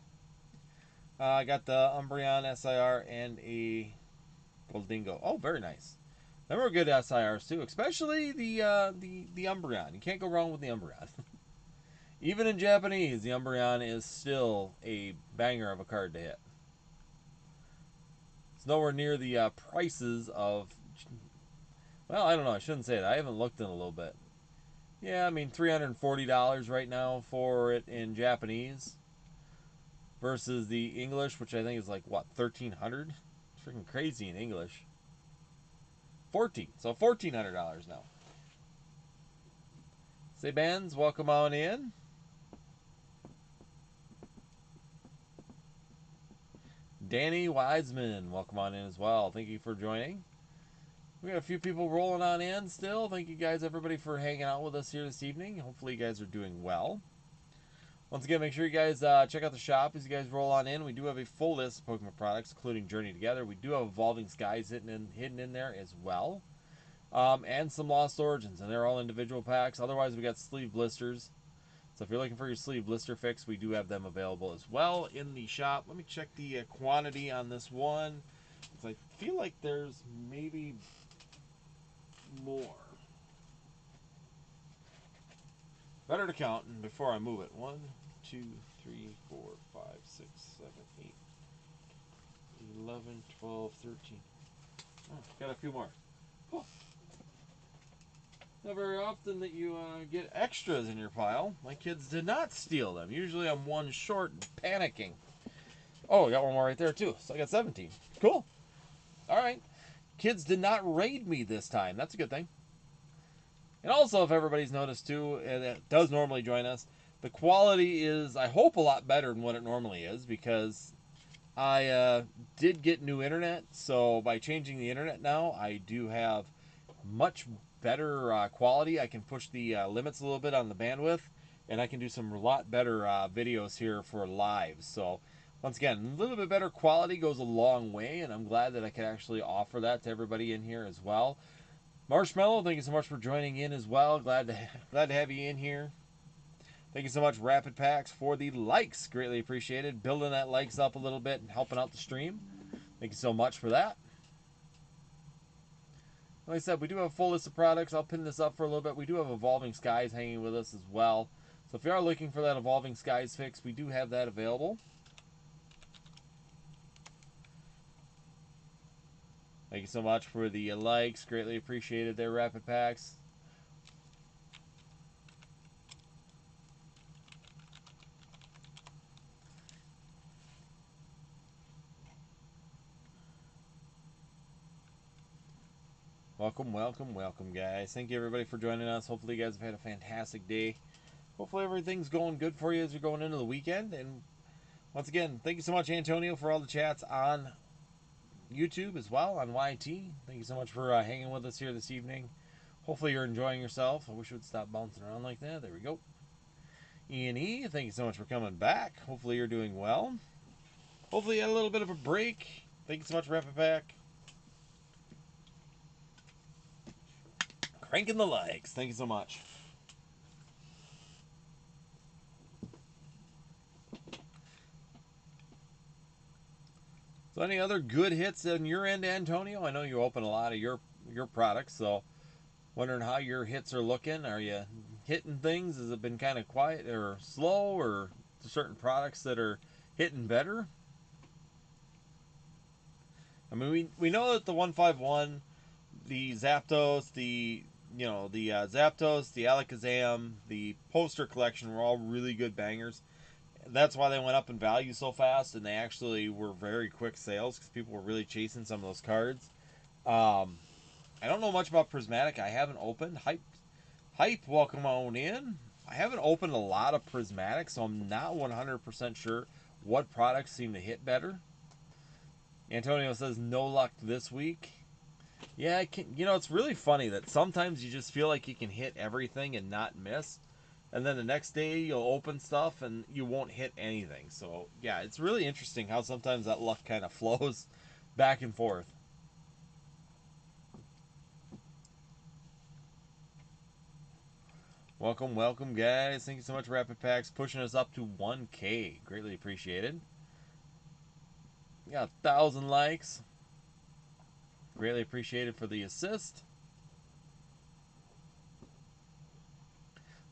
I got the Umbreon SIR and a Goldingo. Oh, very nice. They were good SIRs too, especially the Umbreon. You can't go wrong with the Umbreon. Even in Japanese, the Umbreon is still a banger of a card to hit. It's nowhere near the prices of... Well, I don't know. I shouldn't say that. I haven't looked in a little bit. Yeah, I mean, $340 right now for it in Japanese versus the English, which I think is like, what, $1,300? It's freaking crazy in English. So $1,400 now. Say, Bands, welcome on in. Danny Wiseman, welcome on in as well. Thank you for joining. We got a few people rolling on in still. Thank you guys, everybody, for hanging out with us here this evening. Hopefully you guys are doing well. Once again, make sure you guys check out the shop as you guys roll on in. We do have a full list of Pokemon products, including Journey Together. We do have Evolving Skies hidden in there as well. And some Lost Origins, and they're all individual packs. Otherwise, we got sleeve blisters. So if you're looking for your sleeve blister fix, we do have them available as well in the shop. Let me check the quantity on this one, because I feel like there's maybe more. Better to count and before I move it. 1, 2, 3, 4, 5, 6, 7, 8, 11, 12, 13. Oh, got a few more. Oh. Not very often that you get extras in your pile. My kids did not steal them. Usually I'm one short and panicking. Oh, I got one more right there too. So I got 17. Cool. All right. Kids did not raid me this time. That's a good thing. And also, if everybody's noticed too, and it does normally join us, the quality is, I hope, a lot better than what it normally is, because I did get new internet. So by changing the internet now, I do have much better quality. I can push the limits a little bit on the bandwidth, and I can do some a lot better videos here for live. So once again, a little bit better quality goes a long way, and I'm glad that I can actually offer that to everybody in here as well. Marshmallow, thank you so much for joining in as well. Glad to have you in here. Thank you so much, Rapid Packs, for the likes. Greatly appreciated. Building that likes up a little bit and helping out the stream. Thank you so much for that. Like I said, we do have a full list of products. I'll pin this up for a little bit. We do have Evolving Skies hanging with us as well. So if you are looking for that Evolving Skies fix, we do have that available. Thank you so much for the likes. Greatly appreciated there, Rapid Packs. Welcome, welcome, welcome, guys. Thank you, everybody, for joining us. Hopefully, you guys have had a fantastic day. Hopefully, everything's going good for you as you're going into the weekend. And once again, thank you so much, Antonio, for all the chats on YouTube as well, on YT. Thank you so much for hanging with us here this evening. Hopefully, you're enjoying yourself. I wish it would stop bouncing around like that. There we go. E&E, thank you so much for coming back. Hopefully, you're doing well. Hopefully, you had a little bit of a break. Thank you so much, Rapid Pack. Cranking the likes. Thank you so much. So any other good hits on your end, Antonio? I know you open a lot of your products, so wondering how your hits are looking. Are you hitting things? Has it been kind of quiet or slow, or certain products that are hitting better? I mean, we know that the 151, the Zapdos, the Zapdos, the Alakazam, the poster collection were all really good bangers. That's why they went up in value so fast, and they actually were very quick sales because people were really chasing some of those cards. I don't know much about Prismatic. I haven't opened. Hype, welcome on in. I haven't opened a lot of Prismatic, so I'm not 100% sure what products seem to hit better. Antonio says no luck this week. Yeah, it's really funny that sometimes you just feel like you can hit everything and not miss. And then the next day you'll open stuff and you won't hit anything. So, yeah, it's really interesting how sometimes that luck kind of flows back and forth. Welcome, welcome, guys. Thank you so much, Rapid Packs, pushing us up to 1K. Greatly appreciated. We got 1,000 likes. Greatly appreciated for the assist.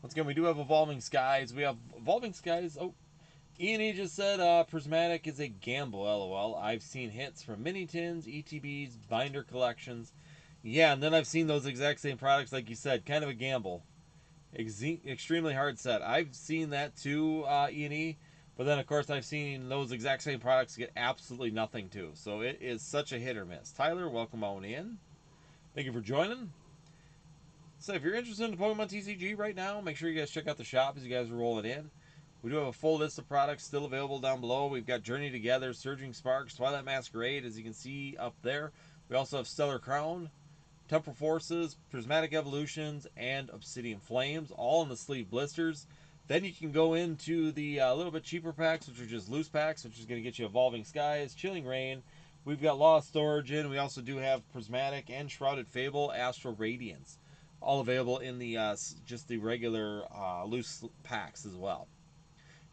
Once again, we do have Evolving Skies. We have Evolving Skies. Oh, Ian just said Prismatic is a gamble, lol. I've seen hits from mini tins, ETBs, binder collections. Yeah, and then I've seen those exact same products, like you said, kind of a gamble. Extremely hard set. I've seen that too, E&E, but then, of course, I've seen those exact same products get absolutely nothing too. So it is such a hit or miss. Tyler, welcome on in. Thank you for joining. So if you're interested in the Pokemon TCG right now, make sure you guys check out the shop as you guys are rolling in. We do have a full list of products still available down below. We've got Journey Together, Surging Sparks, Twilight Masquerade, as you can see up there. We also have Stellar Crown, Temporal Forces, Prismatic Evolutions, and Obsidian Flames, all in the sleeve blisters. Then you can go into the little bit cheaper packs, which are just loose packs, which is going to get you Evolving Skies, Chilling Rain. We've got Lost Origin. We also do have Prismatic and Shrouded Fable, Astral Radiance, all available in the just the regular loose packs as well.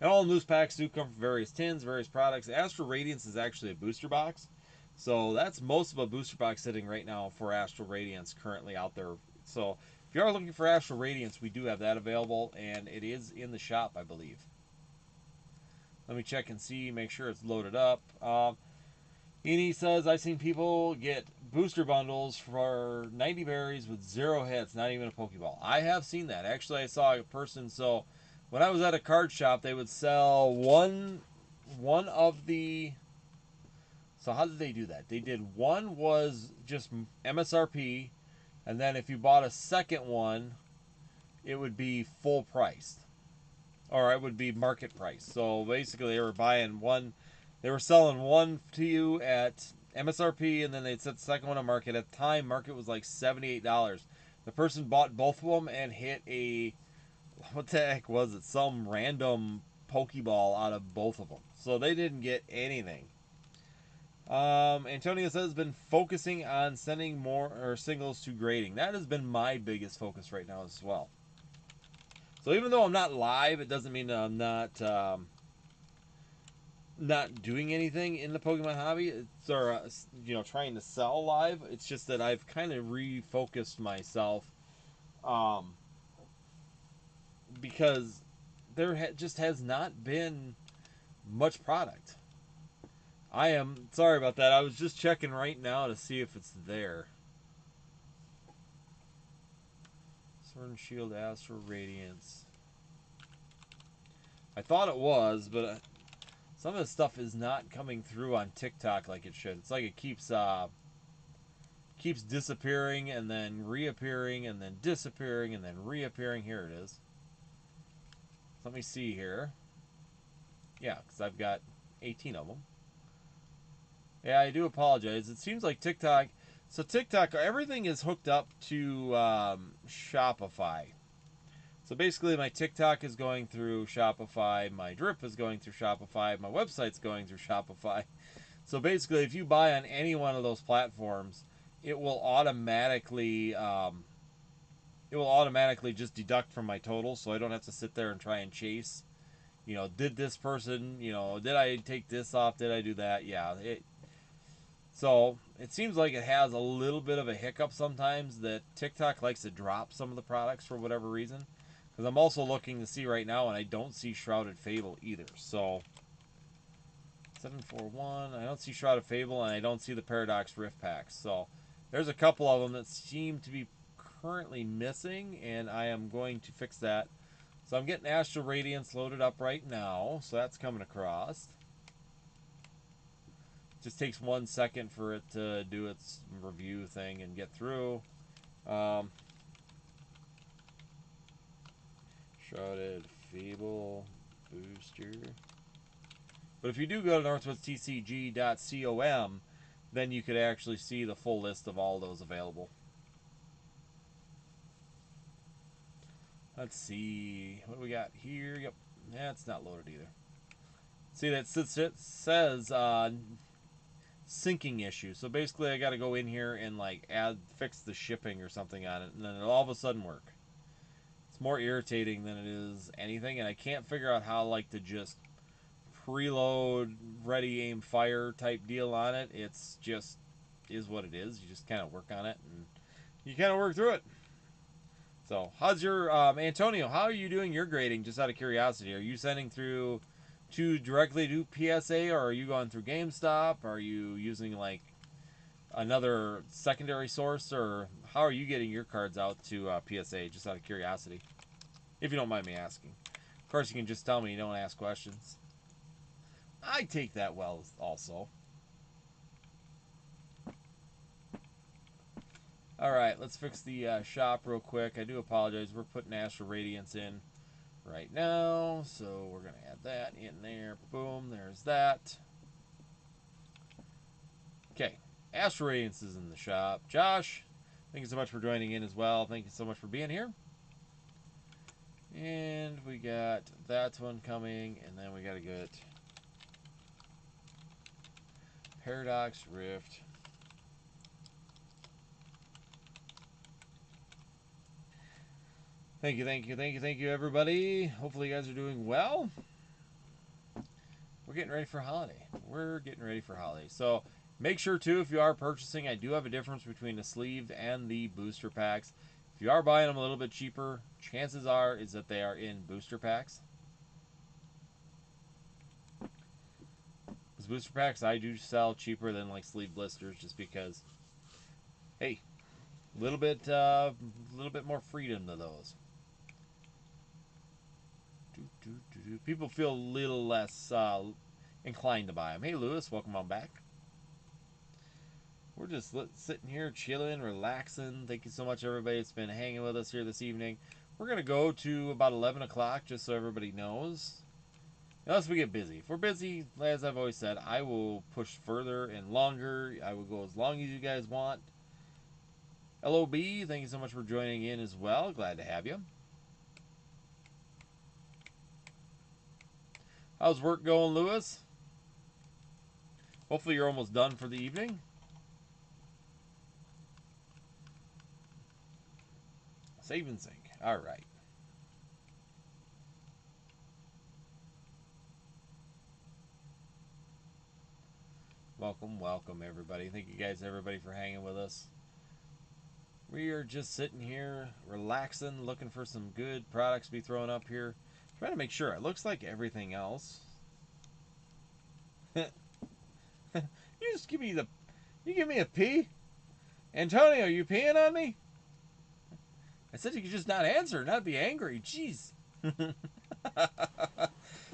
And all loose packs do come from various tins, various products. Astral Radiance is actually a booster box. So that's most of a booster box sitting right now for Astral Radiance currently out there. So if you are looking for Astral Radiance, we do have that available, and it is in the shop, I believe. Let me check and see, make sure it's loaded up. Eni says, I've seen people get booster bundles for 90 berries with 0 hits, not even a Pokeball. I have seen that. Actually, I saw a person, so when I was at a card shop, they would sell one of the... So how did they do that? They did one was just MSRP, and then if you bought a second one, it would be full priced. Or it would be market price. So basically they were buying one, they were selling one to you at MSRP, and then they'd set the second one on market. At the time, market was like $78. The person bought both of them and hit a, what the heck was it? Some random Pokeball out of both of them. So they didn't get anything. Antonio says been focusing on sending more or singles to grading. That has been my biggest focus right now as well. So even though I'm not live, it doesn't mean that I'm not doing anything in the Pokemon hobby. It's or trying to sell live. It's just that I've kind of refocused myself, because there just has not been much product. I am sorry about that. I was just checking right now to see if it's there. Sword and Shield, Astral Radiance. I thought it was, but some of the stuff is not coming through on TikTok like it should. It's like it keeps disappearing and then reappearing and then disappearing and then reappearing. Here it is. Let me see here. Yeah, because I've got 18 of them. Yeah, I do apologize. It seems like TikTok... So TikTok, everything is hooked up to Shopify. So basically my TikTok is going through Shopify, my drip is going through Shopify, my website's going through Shopify. So basically if you buy on any one of those platforms, it will automatically just deduct from my total, so I don't have to sit there and try and chase. Did this person, did I take this off? Did I do that? Yeah, so it seems like it has a little bit of a hiccup sometimes that TikTok likes to drop some of the products for whatever reason. Because I'm also looking to see right now, and I don't see Shrouded Fable either. So 741, I don't see Shrouded Fable, and I don't see the Paradox Rift packs. So there's a couple of them that seem to be currently missing, and I am going to fix that. So I'm getting Astral Radiance loaded up right now, so that's coming across. Just takes 1 second for it to do its review thing and get through. Shrouded Fable booster. But if you do go to northwoodstcg.com, then you could actually see the full list of all those available. Let's see what do we got here. Yep, it's not loaded either. See, that it says syncing issue. So basically I got to go in here and like fix the shipping or something on it, and then it'll all of a sudden work. It's more irritating than it is anything, and I can't figure out how like to just preload, ready, aim, fire type deal on it. It's just is what it is. You just kind of work on it and you kind of work through it. So how's your Antonio, how are you doing your grading, just out of curiosity? Are you sending through directly to PSA, or are you going through GameStop? Are you using like another secondary source, or how are you getting your cards out to PSA, just out of curiosity, if you don't mind me asking? Of course you can just tell me, you don't ask questions. I take that well also. Alright, let's fix the shop real quick. I do apologize. We're putting Astral Radiance in right now. So we're going to add that in there. Boom, there's that. Okay, Astro Radiance is in the shop. Josh, thank you so much for joining in as well. Thank you so much for being here. And we got that one coming, and then we got to get Paradox Rift. Thank you, everybody. Hopefully you guys are doing well. We're getting ready for holiday. So make sure, too, if you are purchasing, I do have a difference between the sleeved and the booster packs. If you are buying them a little bit cheaper, chances are is that they are in booster packs. Because booster packs I do sell cheaper than like sleeve blisters, just because, hey, a little bit more freedom to those. People feel a little less inclined to buy them. Hey, Lewis, welcome on back. We're just sitting here chilling, relaxing. Thank you so much, everybody that's been hanging with us here this evening. We're going to go to about 11 o'clock, just so everybody knows. Unless we get busy. If we're busy, as I've always said, I will push further and longer. I will go as long as you guys want. LOB, thank you so much for joining in as well. Glad to have you. How's work going, Lewis? Hopefully you're almost done for the evening. Save and sync. All right. Welcome, everybody. Thank you guys, everybody, for hanging with us. We are just sitting here, relaxing, looking for some good products to be thrown up here. Trying to make sure. It looks like everything else. You just give me the... You give me a pee? Antonio, you peeing on me? I said you could just not answer, not be angry. Jeez.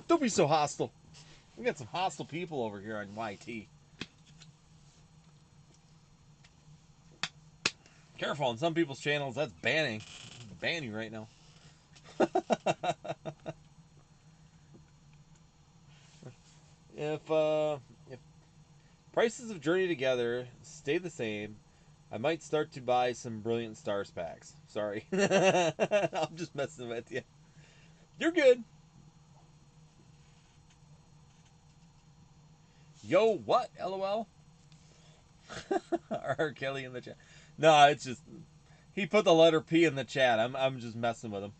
Don't be so hostile. We got some hostile people over here on YT. Careful, on some people's channels, that's banning. Banning right now. If prices of Journey Together stay the same, I might start to buy some Brilliant Stars packs. Sorry. I'm just messing with you. You're good. Yo, what? LOL? R. Kelly in the chat. No, it's just... He put the letter P in the chat. I'm just messing with him.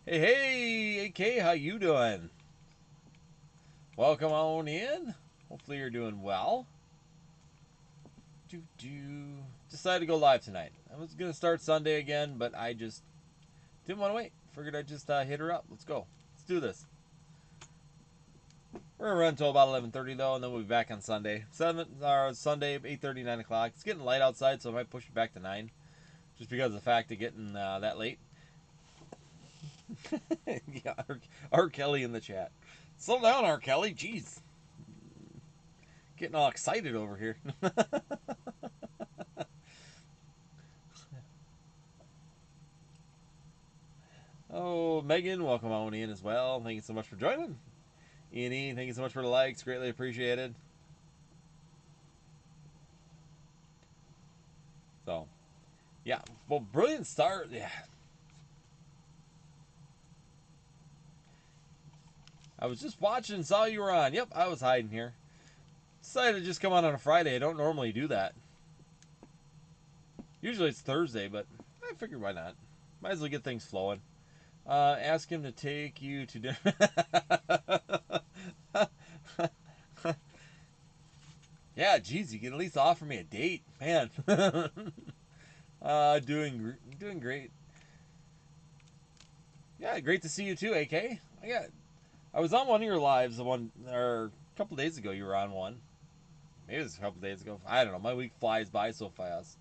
Hey, AK, how you doing? Welcome on in. Hopefully you're doing well. Decided to go live tonight. I was going to start Sunday again, but I just didn't want to wait. Figured I'd just hit her up. Let's go. Let's do this. We're going to run until about 11:30 though, and then we'll be back on Sunday. Sunday, 8:30, 9 o'clock. It's getting light outside, so I might push it back to 9. Just because of the fact of getting that late. Yeah, R. Kelly in the chat. Slow down, R. Kelly. Jeez. Getting all excited over here. Oh, Megan, welcome on in as well. Thank you so much for joining. E&E, thank you so much for the likes. Greatly appreciated. So, yeah. Well, Brilliant Star, yeah. I was just watching and saw you were on. Yep, I was hiding here. Decided to just come on a Friday. I don't normally do that. Usually it's Thursday, but I figured why not. Might as well get things flowing. Ask him to take you to dinner. Yeah, geez, you can at least offer me a date, man. Doing great. Yeah, great to see you too, AK. I was on one of your lives a couple days ago. You were on one. Maybe it was a couple days ago. I don't know. My week flies by so fast.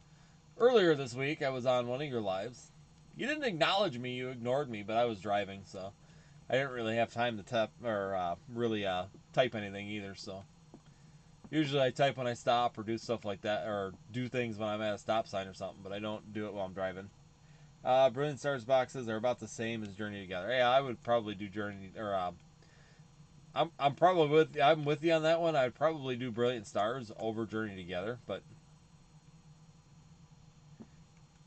Earlier this week, I was on one of your lives. You didn't acknowledge me. You ignored me, but I was driving, so I didn't really have time to really type anything either. So usually I type when I stop or do stuff like that, or do things when I'm at a stop sign or something. But I don't do it while I'm driving. Brilliant Stars boxes are about the same as Journey Together. Yeah, I would probably do Journey, or I'm probably I'm with you on that one. I'd probably do Brilliant Stars over Journey Together, but I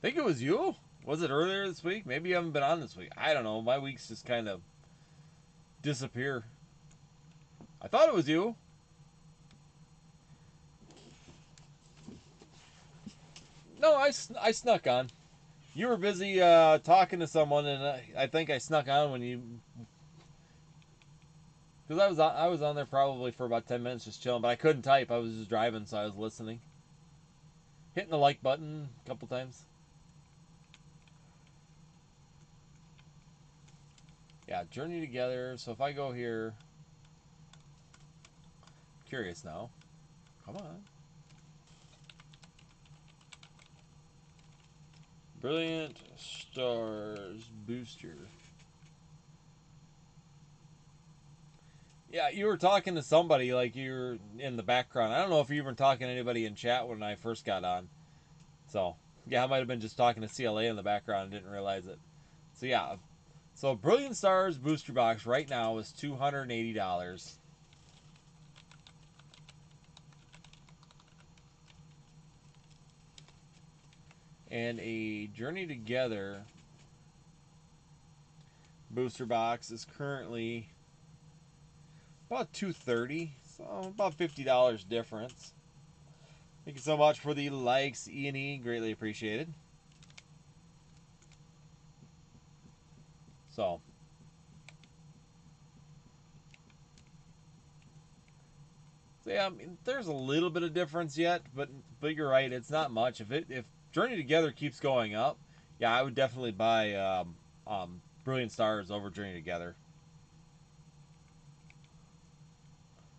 think it was you. Was it earlier this week? Maybe you haven't been on this week. I don't know. My weeks just kind of disappear. I thought it was you. No, I snuck on. You were busy talking to someone, and I think I snuck on when you, because I was on there probably for about 10 minutes just chilling, but I couldn't type. I was just driving, so I was listening, hitting the like button a couple times. Yeah, Journey Together. So if I go here, curious now. Come on. Brilliant Stars Booster. Yeah, you were talking to somebody like you were in the background. I don't know if you were talking to anybody in chat when I first got on. So, yeah, I might have been just talking to CLA in the background and didn't realize it. So, yeah. So, Brilliant Stars Booster Box right now is $280. And a Journey Together booster box is currently about $230, so about $50 difference. Thank you so much for the likes, E&E, greatly appreciated. So yeah, I mean, there's a little bit of difference yet, but you're right, it's not much. If Journey Together keeps going up, yeah, I would definitely buy Brilliant Stars over Journey Together.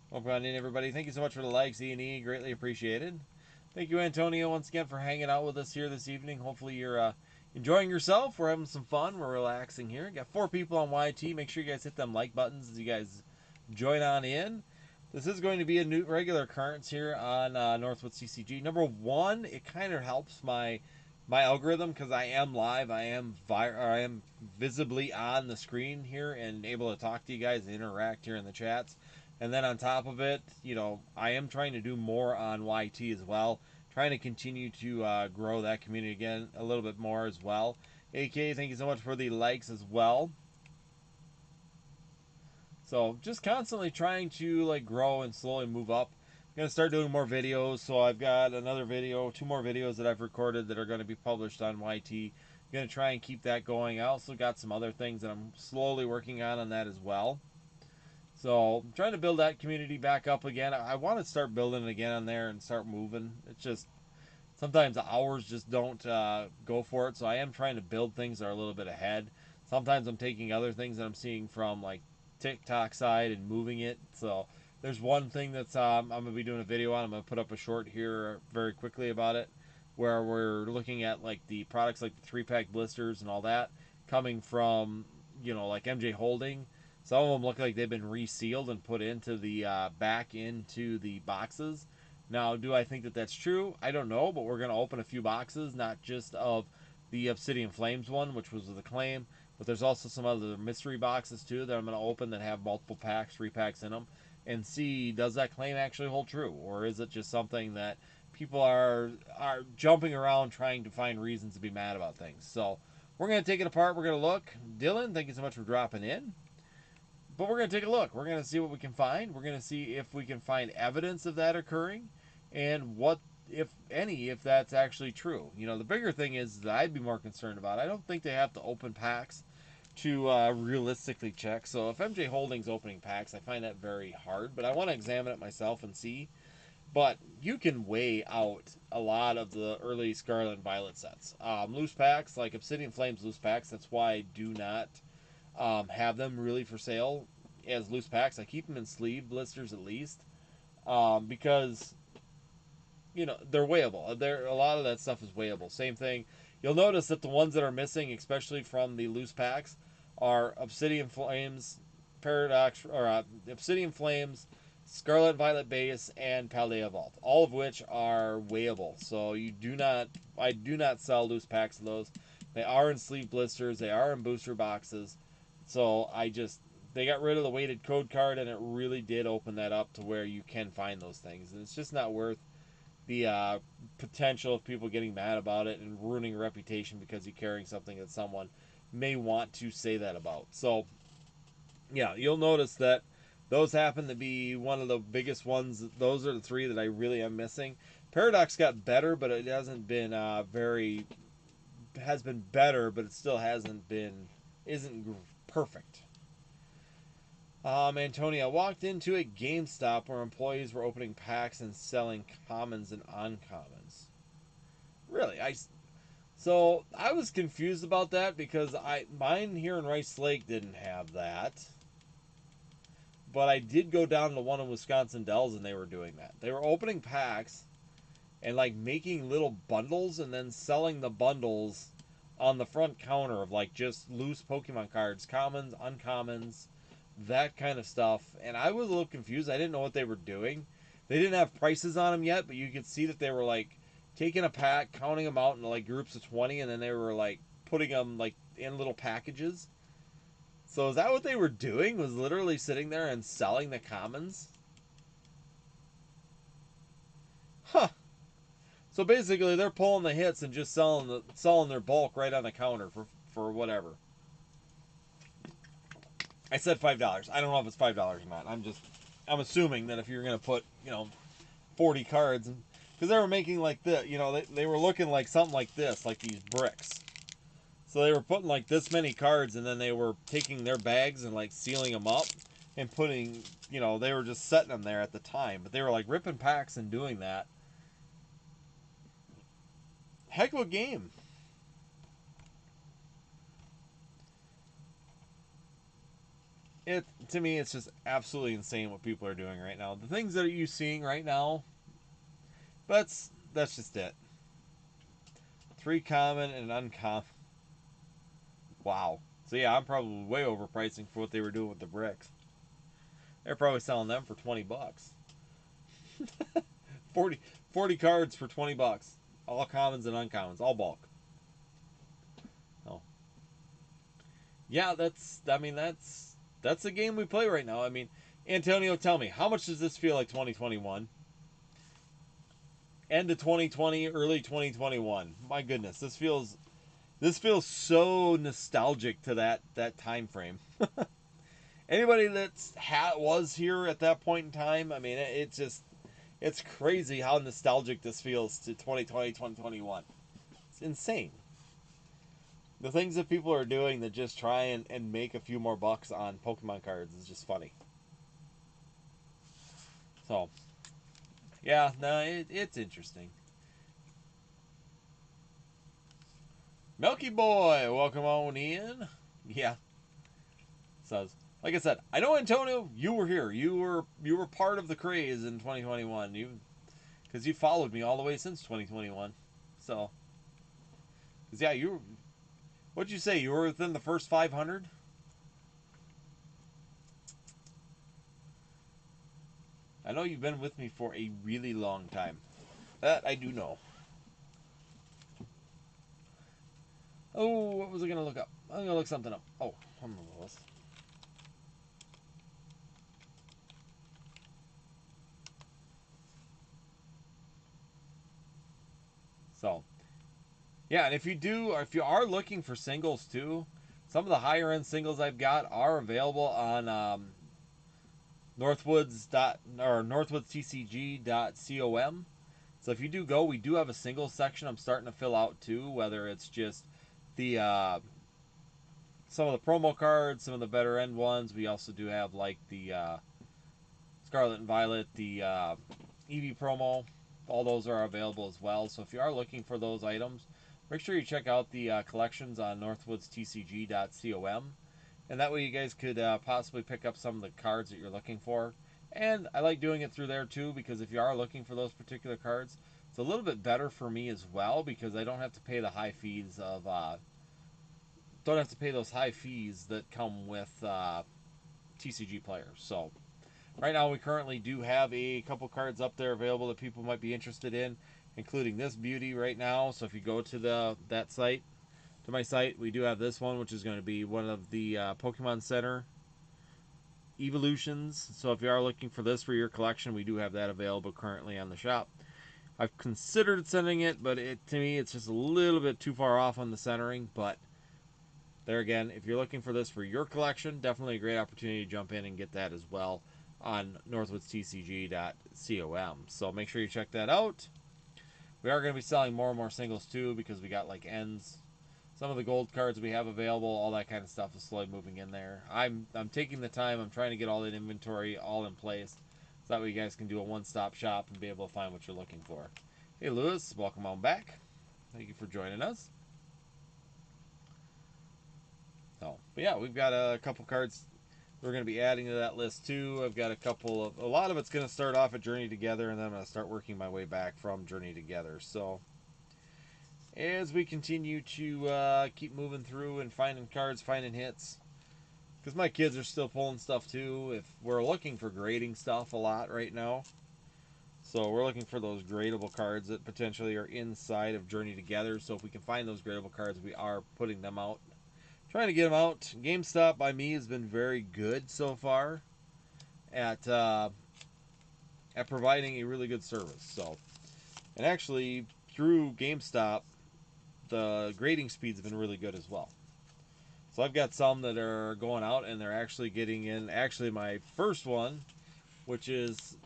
Well, on in, everybody. Thank you so much for the likes, E&E. Greatly appreciated. Thank you, Antonio, once again for hanging out with us here this evening. Hopefully you're enjoying yourself. We're having some fun. We're relaxing here. Got 4 people on YT. Make sure you guys hit them like buttons as you guys join on in. This is going to be a new regular occurrence here on Northwoods TCG. Number one, it kind of helps my algorithm because I am live. I am visibly on the screen here and able to talk to you guys and interact here in the chats. And then on top of it, you know, I am trying to do more on YT as well. Trying to continue to grow that community again a little bit more as well. AK, thank you so much for the likes as well. So just constantly trying to like grow and slowly move up. I'm gonna start doing more videos. So I've got another video, 2 more videos that I've recorded that are going to be published on YT. I'm gonna try and keep that going. I also got some other things that I'm slowly working on that as well. So I'm trying to build that community back up again. I want to start building it again on there and start moving. It's just sometimes the hours just don't go for it. So I am trying to build things that are a little bit ahead. Sometimes I'm taking other things that I'm seeing from like TikTok side and moving it. So there's one thing that's I'm going to be doing a video on. I'm going to put up a short here very quickly about it, where we're looking at like the products like the 3-pack blisters and all that coming from, you know, like MJ Holding. Some of them look like they've been resealed and put into the back into the boxes. Now, do I think that that's true? I don't know, but we're going to open a few boxes, not just of the Obsidian Flames one, which was the claim, but there's also some other mystery boxes too that I'm going to open that have multiple packs, 3 packs in them, and see, does that claim actually hold true, or is it just something that people are jumping around trying to find reasons to be mad about things? So we're going to take it apart. We're going to look. Dylan, thank you so much for dropping in. But we're going to take a look. We're going to see what we can find. We're going to see if we can find evidence of that occurring and what, if any, if that's actually true. You know, the bigger thing is that I'd be more concerned about. I don't think they have to open packs to realistically check. So if MJ Holdings opening packs, I find that very hard. But I want to examine it myself and see. But you can weigh out a lot of the early Scarlet and Violet sets. Loose packs, like Obsidian Flames loose packs, that's why I do not have them really for sale as loose packs. I keep them in sleeve blisters at least, because you know they're weighable. A lot of that stuff is weighable. Same thing. You'll notice that the ones that are missing, especially from the loose packs, are Obsidian Flames, Paradox, or Obsidian Flames, Scarlet Violet Base, and Paldea Vault, all of which are weighable. So you do not, I do not sell loose packs of those. They are in sleeve blisters. They are in booster boxes. So they got rid of the weighted code card, and it really did open that up to where you can find those things. And it's just not worth the potential of people getting mad about it and ruining a reputation because you're carrying something that someone may want to say that about. So, yeah, you'll notice that those happen to be one of the biggest ones. Those are the three that I really am missing. Paradox got better, but it hasn't been has been better, but it still isn't perfect. Antonio, I walked into a GameStop where employees were opening packs and selling commons and uncommons. Really, so I was confused about that because mine here in Rice Lake didn't have that, but I did go down to one in Wisconsin Dells and they were doing that. They were opening packs and like making little bundles and then selling the bundles on the front counter of like just loose Pokemon cards, commons, uncommons, that kind of stuff. And I was a little confused. I didn't know what they were doing. They didn't have prices on them yet, but you could see that they were like taking a pack, counting them out in like groups of 20, and then they were like putting them like in little packages. So is that what they were doing? Was literally sitting there and selling the commons? Huh. So basically, they're pulling the hits and just selling their bulk right on the counter for whatever. I said $5. I don't know if it's $5 or not. I'm assuming that if you're gonna put 40 cards, because they were making like this, they were looking like something like this, like these bricks. So they were putting like this many cards, and then they were taking their bags and like sealing them up and putting, they were just setting them there at the time, but they were like ripping packs and doing that. Heck of a game. To me, it's just absolutely insane what people are doing right now. The things that you're seeing right now, that's just it. 3 common and uncommon. Wow. So yeah, I'm probably way overpricing for what they were doing with the bricks. They're probably selling them for $20. 40 cards for $20. All commons and uncommons, all bulk. Oh. Yeah, that's the game we play right now. I mean, Antonio, tell me, how much does this feel like 2021? End of 2020, early 2021. My goodness, this feels so nostalgic to that time frame. Anybody was here at that point in time, I mean, it's crazy how nostalgic this feels to 2020, 2021. It's insane. The things that people are doing that just try and make a few more bucks on Pokemon cards is just funny. So, yeah, no, it's interesting. Milky Boy, welcome on in. Yeah, says, like I said, I know Antonio, you were here. You were part of the craze in 2021. Because you followed me all the way since 2021. So, because yeah, what'd you say? You were within the first 500. I know you've been with me for a really long time. That I do know. Oh, what was I gonna look up? I'm gonna look something up. Oh, I remember this. So, yeah, and if you are looking for singles too, some of the higher end singles I've got are available on Norhtwoods TCG.com. So if you do go, we do have a singles section I'm starting to fill out too, whether it's just the some of the promo cards, some of the better end ones. We also do have like the Scarlet and Violet, the Eevee promo. All those are available as well. So if you are looking for those items, make sure you check out the collections on NorthwoodsTCG.com. And that way you guys could possibly pick up some of the cards that you're looking for. And I like doing it through there too, because if you are looking for those particular cards, it's a little bit better for me as well, because I don't have to pay the high fees of don't have to pay those high fees that come with TCG players. So right now we currently do have a couple cards up there available that people might be interested in, including this beauty right now. So if you go to that site to my site, we do have this one, which is going to be one of the Pokemon Center evolutions. So if you are looking for this for your collection, we do have that available currently on the shop. I've considered sending it, but to me, it's just a little bit too far off on the centering. But there again, if you're looking for this for your collection, definitely a great opportunity to jump in and get that as well on northwoodstcg.com. So make sure you check that out. We are going to be selling more and more singles too, because we got like ends. Some of the gold cards we have available, all that kind of stuff is slowly moving in there. I'm taking the time. I'm trying to get all that inventory all in place, so that way you guys can do a one-stop shop and be able to find what you're looking for. Hey, Lewis, welcome on back. Thank you for joining us. So, but yeah, we've got a couple cards we're going to be adding to that list too. I've got a lot of it's going to start off at Journey Together, and then I'm going to start working my way back from Journey Together. So as we continue to keep moving through and finding cards, finding hits, because my kids are still pulling stuff too. If we're looking for grading stuff a lot right now, so we're looking for those gradable cards that potentially are inside of Journey Together. So if we can find those gradable cards, we are putting them out, trying to get them out. GameStop by me has been very good so far at providing a really good service. So, and actually through GameStop, the grading speed's been really good as well. So I've got some that are going out and they're actually getting in. Actually, my first one, which is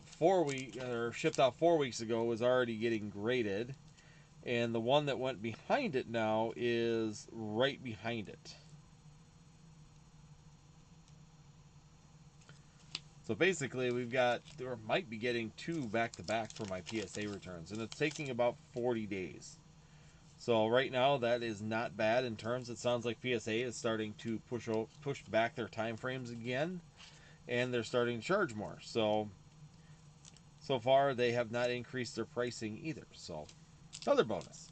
shipped out 4 weeks ago, was already getting graded, and the one that went behind it now is right behind it. So basically, might be getting 2 back-to-back for my PSA returns, and it's taking about 40 days. So right now, that is not bad in terms. It sounds like PSA is starting to push back their time frames again, and they're starting to charge more. So far, they have not increased their pricing either. So another bonus.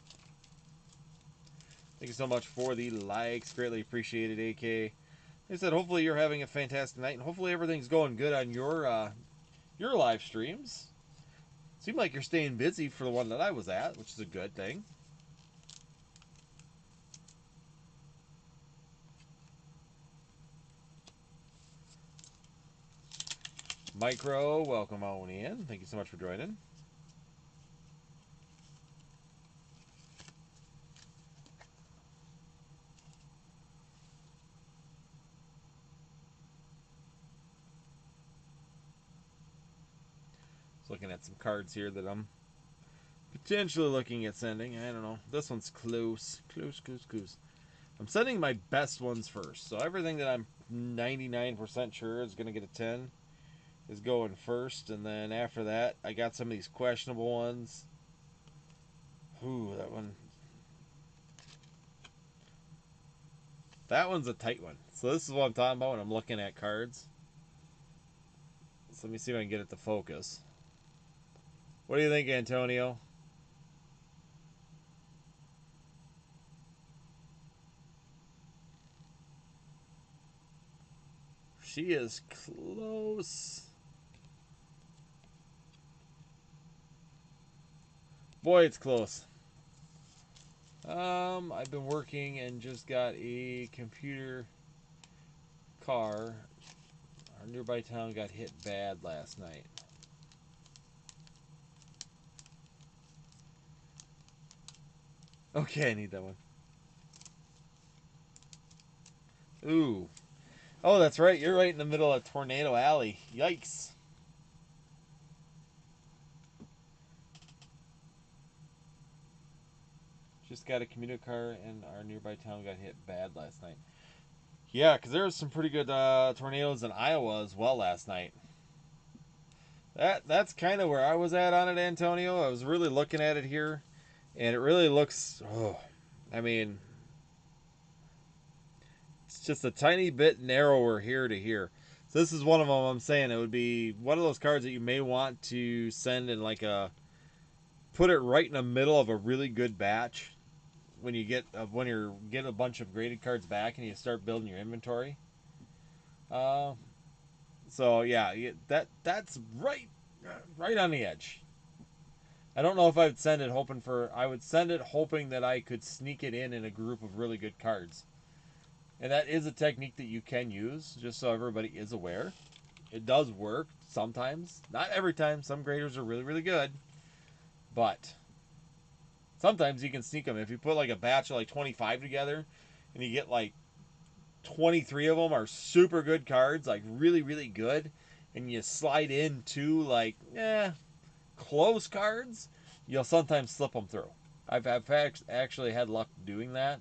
Thank you so much for the likes. Greatly appreciated, AK. Like I said, hopefully you're having a fantastic night, and hopefully everything's going good on your live streams. Seemed like you're staying busy for the one that I was at, which is a good thing. Micro, welcome on in. Thank you so much for joining. Just looking at some cards here that I'm potentially looking at sending. I don't know. This one's close. Close. I'm sending my best ones first. So everything that I'm 99% sure is going to get a 10 is going first. And then after that, I got some of these questionable ones. Ooh, that one's a tight one. So this is what I'm talking about when I'm looking at cards. So let me see if I can get it to focus. What do you think, Antonio? She is close. Boy, it's close. I've been working and just got a computer car. Our nearby town got hit bad last night. Okay, I need that one. Ooh. Oh, that's right. You're right in the middle of Tornado Alley. Yikes. Just got a commuter car and our nearby town got hit bad last night. Yeah, because there was some pretty good tornadoes in Iowa as well last night. That's kind of where I was at on it, Antonio. I was really looking at it here, and it really looks. Oh, I mean, it's just a tiny bit narrower here to here. So this is one of them. I'm saying it would be one of those cards that you may want to send in put it right in the middle of a really good batch when you get a bunch of graded cards back and you start building your inventory. So yeah, that's right on the edge. I don't know if I would send it hoping for. I would send it hoping that I could sneak it in a group of really good cards, and that is a technique that you can use. Just so everybody is aware, it does work sometimes. Not every time. Some graders are really really good, but sometimes you can sneak them. If you put like a batch of like 25 together, and you get like 23 of them are super good cards, like really really good, and you slide in two like close cards, you'll sometimes slip them through. I've actually had luck doing that,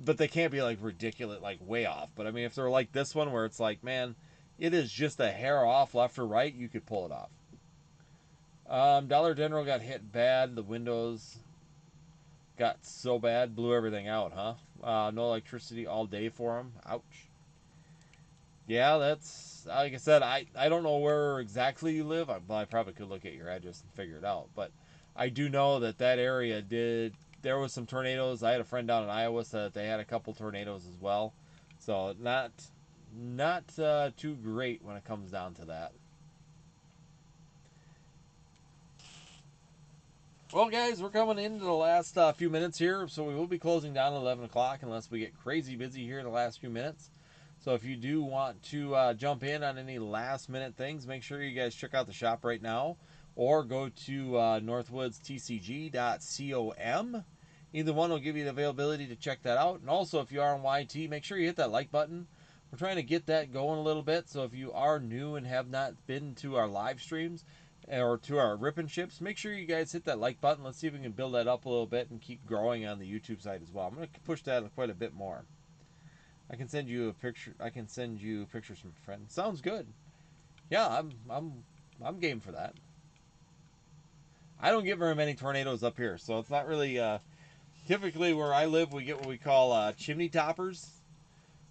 but they can't be like ridiculous, like way off. But I mean, if they're like this one where it's like, man, it is just a hair off left or right, you could pull it off. Dollar General got hit bad. The windows got so bad, blew everything out, huh? No electricity all day for them. Ouch. Yeah, that's like I said. I don't know where exactly you live. I probably could look at your address and figure it out. But I do know that that area did. There was some tornadoes. I had a friend down in Iowa said that they had a couple tornadoes as well. So not too great when it comes down to that. Well, guys, we're coming into the last few minutes here, so we will be closing down at 11 o'clock unless we get crazy busy here in the last few minutes. So if you do want to jump in on any last minute things, make sure you guys check out the shop right now or go to Northwoods TCG.com. Either one will give you the availability to check that out. And also, if you are on YT, make sure you hit that like button. We're trying to get that going a little bit. So if you are new and have not been to our live streams or to our rip and ships, make sure you guys hit that like button. Let's see if we can build that up a little bit and keep growing on the YouTube side as well. I'm going to push that quite a bit more. I can send you a picture. I can send you pictures from friends. Sounds good. Yeah, I'm game for that. I don't get very many tornadoes up here, so it's not really. Typically, where I live, we get what we call chimney toppers.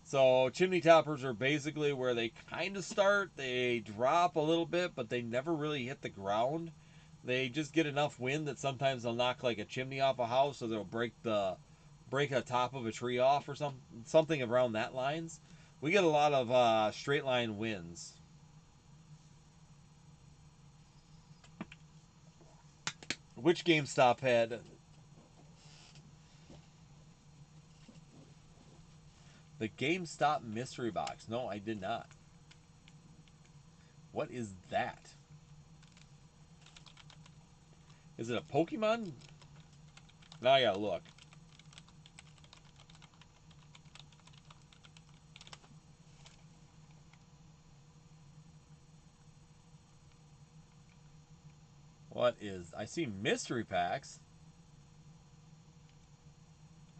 So chimney toppers are basically where they kind of start. They drop a little bit, but they never really hit the ground. They just get enough wind that sometimes they'll knock like a chimney off a house, or they'll break a top of a tree off, or something around that lines. We get a lot of straight line winds. Which GameStop had the GameStop mystery box? No, I did not. What is that? Is it a Pokemon? Now I gotta look. What is? I see mystery packs.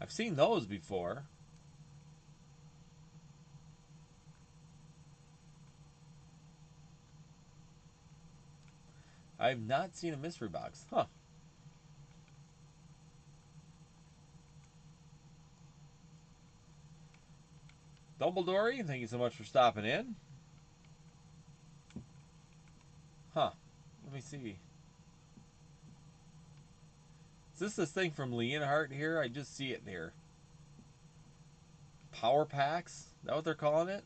I've seen those before. I've not seen a mystery box. Huh. Dumbledore, thank you so much for stopping in. Huh. Let me see. Is this thing from Leonhardt here? I just see it here. Power packs? Is that what they're calling it?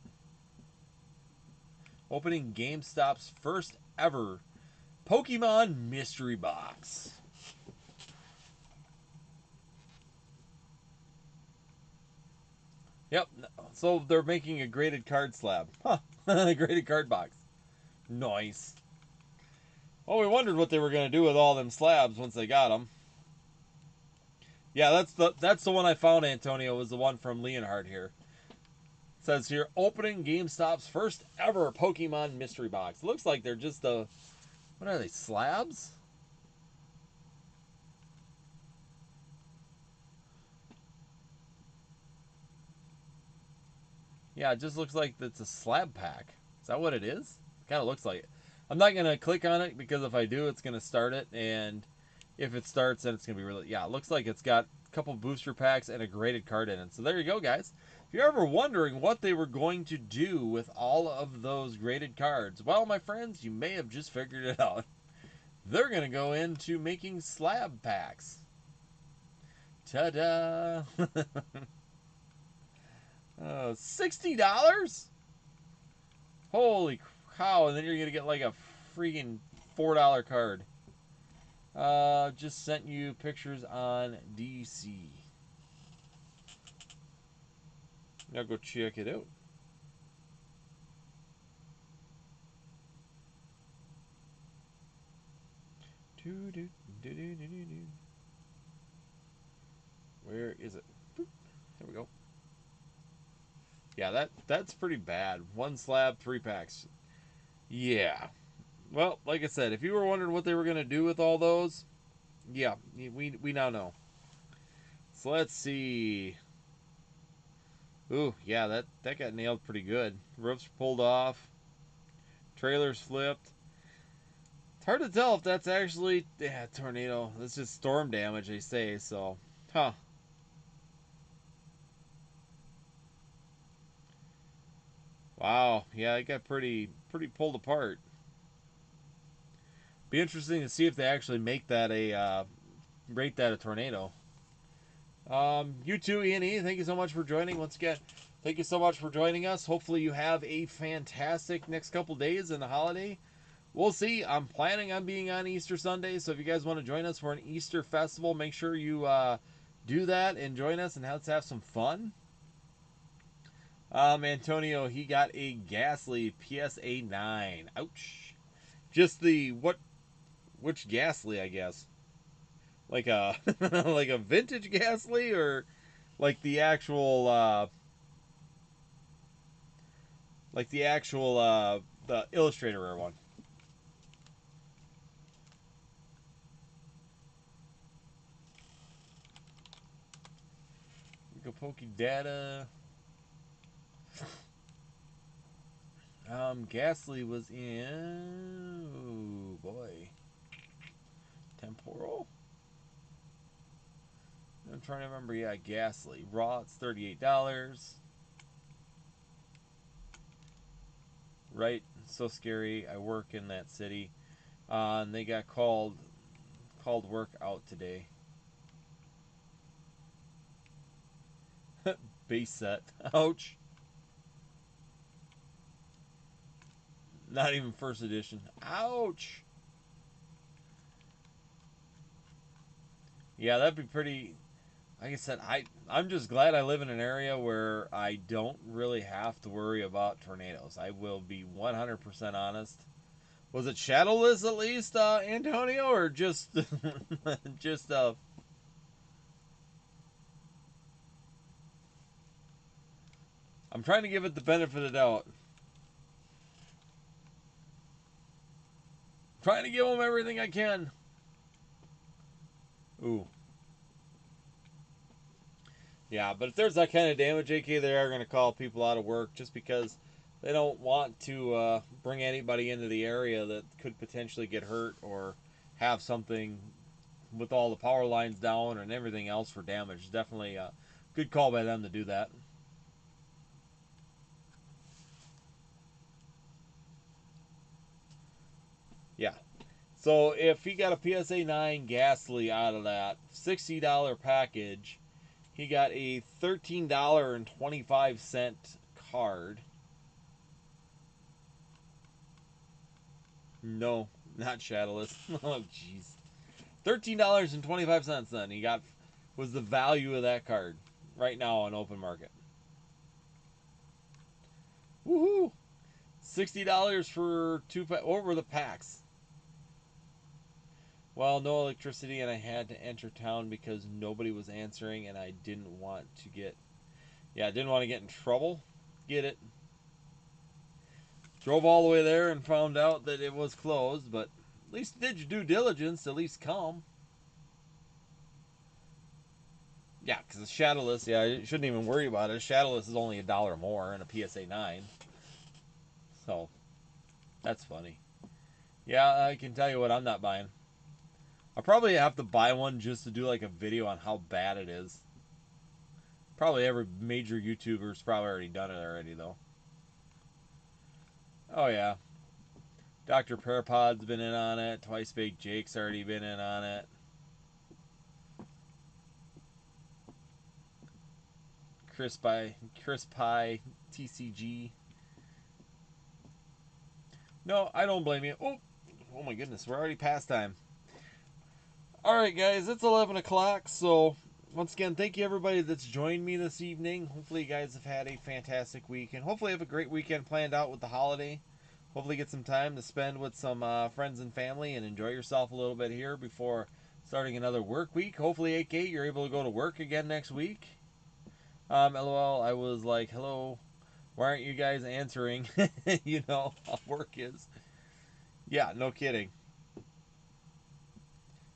Opening GameStop's first ever Pokemon mystery box. Yep. So they're making a graded card slab. Huh. A graded card box. Nice. Well, we wondered what they were going to do with all them slabs once they got them. Yeah, that's the one I found, Antonio, was the one from Leonhardt here. It says here, opening GameStop's first ever Pokemon mystery box. Looks like they're just what are they, slabs? Yeah, it just looks like it's a slab pack. Is that what it is? It kind of looks like it. I'm not going to click on it because if I do, it's going to start it. And if it starts, then it's going to be really... Yeah, it looks like it's got a couple booster packs and a graded card in it. So there you go, guys. If you're ever wondering what they were going to do with all of those graded cards, well, my friends, you may have just figured it out. They're going to go into making slab packs. Ta-da! $60? Holy cow, and then you're going to get like a freaking $4 card. Just sent you pictures on DC. Now go check it out. Where is it? Boop. There we go. Yeah, that's pretty bad. 1 slab, 3 packs. Yeah. Well, like I said, if you were wondering what they were going to do with all those, yeah, we now know. So let's see. Ooh, yeah, that got nailed pretty good. Roofs pulled off. Trailers flipped. It's hard to tell if that's actually tornado. That's just storm damage, they say. So, huh? Wow. Yeah, it got pretty pulled apart. Be interesting to see if they actually make that a rate that a tornado. You too, E&E. Thank you so much for joining once again. Thank you so much for joining us. Hopefully you have a fantastic next couple days in the holiday. We'll see. I'm planning on being on Easter Sunday, so if you guys want to join us for an Easter festival, make sure you do that and join us, and let's have some fun. Antonio, he got a Ghastly PSA 9. Ouch. Just the which Ghastly, I guess. Like a like a vintage Ghastly, or like the actual the Illustrator rare one. Go Pokey Data. Ghastly was in. Oh boy. Temporal? I'm trying to remember. Yeah, Ghastly. Raw, it's $38. Right? So scary. I work in that city. And they got called work out today. Base set. Ouch. Not even first edition. Ouch. Yeah, that'd be pretty. Like I said, I'm just glad I live in an area where I don't really have to worry about tornadoes. I will be 100% honest. Was it shadowless at least, Antonio, or just just I'm trying to give it the benefit of the doubt. Trying to give them everything I can. Ooh. Yeah, but if there's that kind of damage, AK, they are going to call people out of work just because they don't want to bring anybody into the area that could potentially get hurt or have something with all the power lines down and everything else for damage. Definitely a good call by them to do that. Yeah. So if he got a PSA 9 Ghastly out of that $60 package, he got a $13.25 card. No, not shadowless. Oh, jeez. $13.25 then he got was the value of that card right now on open market. Woohoo! $60 for what were the packs? Well, no electricity, and I had to enter town because nobody was answering, and I didn't want to get. Yeah, I didn't want to get in trouble. Get it? Drove all the way there and found out that it was closed, but at least did your due diligence. At least come. Yeah, because it's shadowless. Yeah, you shouldn't even worry about it. Shadowless is only $1 more in a PSA 9. So, that's funny. Yeah, I can tell you what I'm not buying. I'll probably have to buy one just to do like a video on how bad it is. Probably every major YouTuber's probably already done it already, though. Oh, yeah. Dr. Parapod's been in on it. Twice Baked Jake's already been in on it. Chris Pie TCG. No, I don't blame you. Oh my goodness, we're already past time. Alright, guys, it's 11 o'clock, so once again, thank you everybody that's joined me this evening. Hopefully, you guys have had a fantastic week, and hopefully, have a great weekend planned out with the holiday. Hopefully, get some time to spend with some friends and family and enjoy yourself a little bit here before starting another work week. Hopefully, 8K, you're able to go to work again next week. LOL, I was like, hello, why aren't you guys answering? You know how work is. Yeah, no kidding.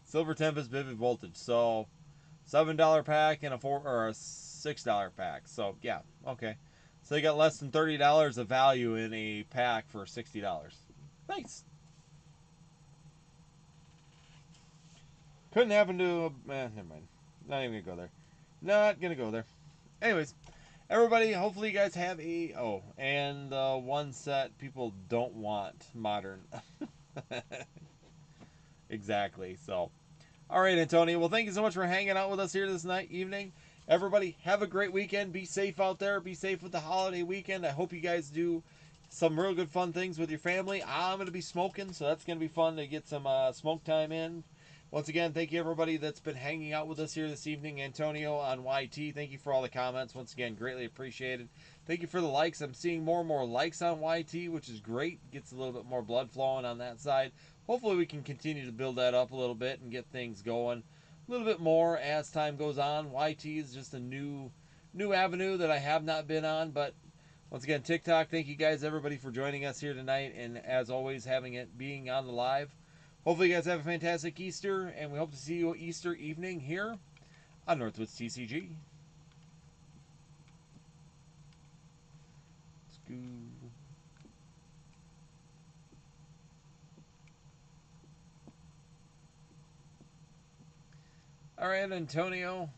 Silver Tempest Vivid Voltage. So $7 pack and a $6 pack. So yeah, okay. So they got less than $30 of value in a pack for $60. Nice. Couldn't happen to. Never mind. Not even gonna go there. Not gonna go there. Anyways, everybody. Hopefully you guys have a and one set people don't want modern. Exactly. So all right, Antonio. Well, thank you so much for hanging out with us here this evening. Everybody, have a great weekend. Be safe out there. Be safe with the holiday weekend. I hope you guys do some real good fun things with your family. I'm going to be smoking, so that's going to be fun to get some smoke time in. Once again, thank you everybody that's been hanging out with us here this evening. Antonio on YT, thank you for all the comments. Once again, greatly appreciated. Thank you for the likes. I'm seeing more and more likes on YT, which is great. Gets a little bit more blood flowing on that side. Hopefully we can continue to build that up a little bit and get things going a little bit more as time goes on. YT is just a new avenue that I have not been on, but once again, TikTok, thank you guys everybody for joining us here tonight, and as always having it being on the live. Hopefully you guys have a fantastic Easter, and we hope to see you Easter evening here on Northwoods TCG. Let's go. All right, Antonio.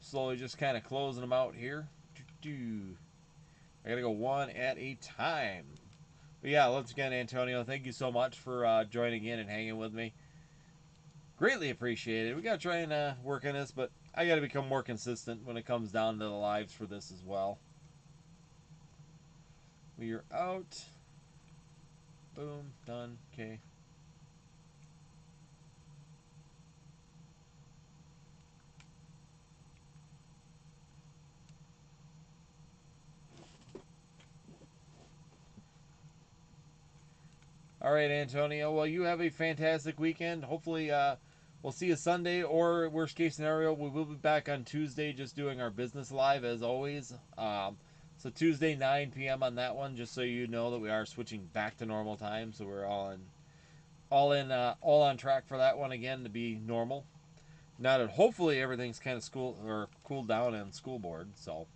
Slowly just kind of closing them out here. I gotta go one at a time. But yeah, once again, Antonio, thank you so much for joining in and hanging with me. Greatly appreciated. We gotta try and work on this, but I gotta become more consistent when it comes down to the lives for this as well. We are out. Boom. Done. Okay. All right, Antonio. Well, you have a fantastic weekend. Hopefully, we'll see you Sunday, or worst case scenario, we will be back on Tuesday just doing our business live as always. So Tuesday 9 p.m. on that one, just so you know that we are switching back to normal time. So we're all on track for that one again to be normal. Now that hopefully everything's kind of cooled down on school board. So,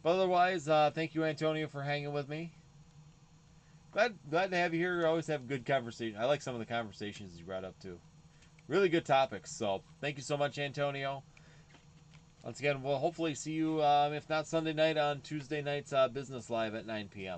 but otherwise, thank you, Antonio, for hanging with me. Glad to have you here. We always have good conversation. I like some of the conversations you brought up too. Really good topics. So thank you so much, Antonio. Once again, we'll hopefully see you, if not Sunday night, on Tuesday night's business live at 9 p.m.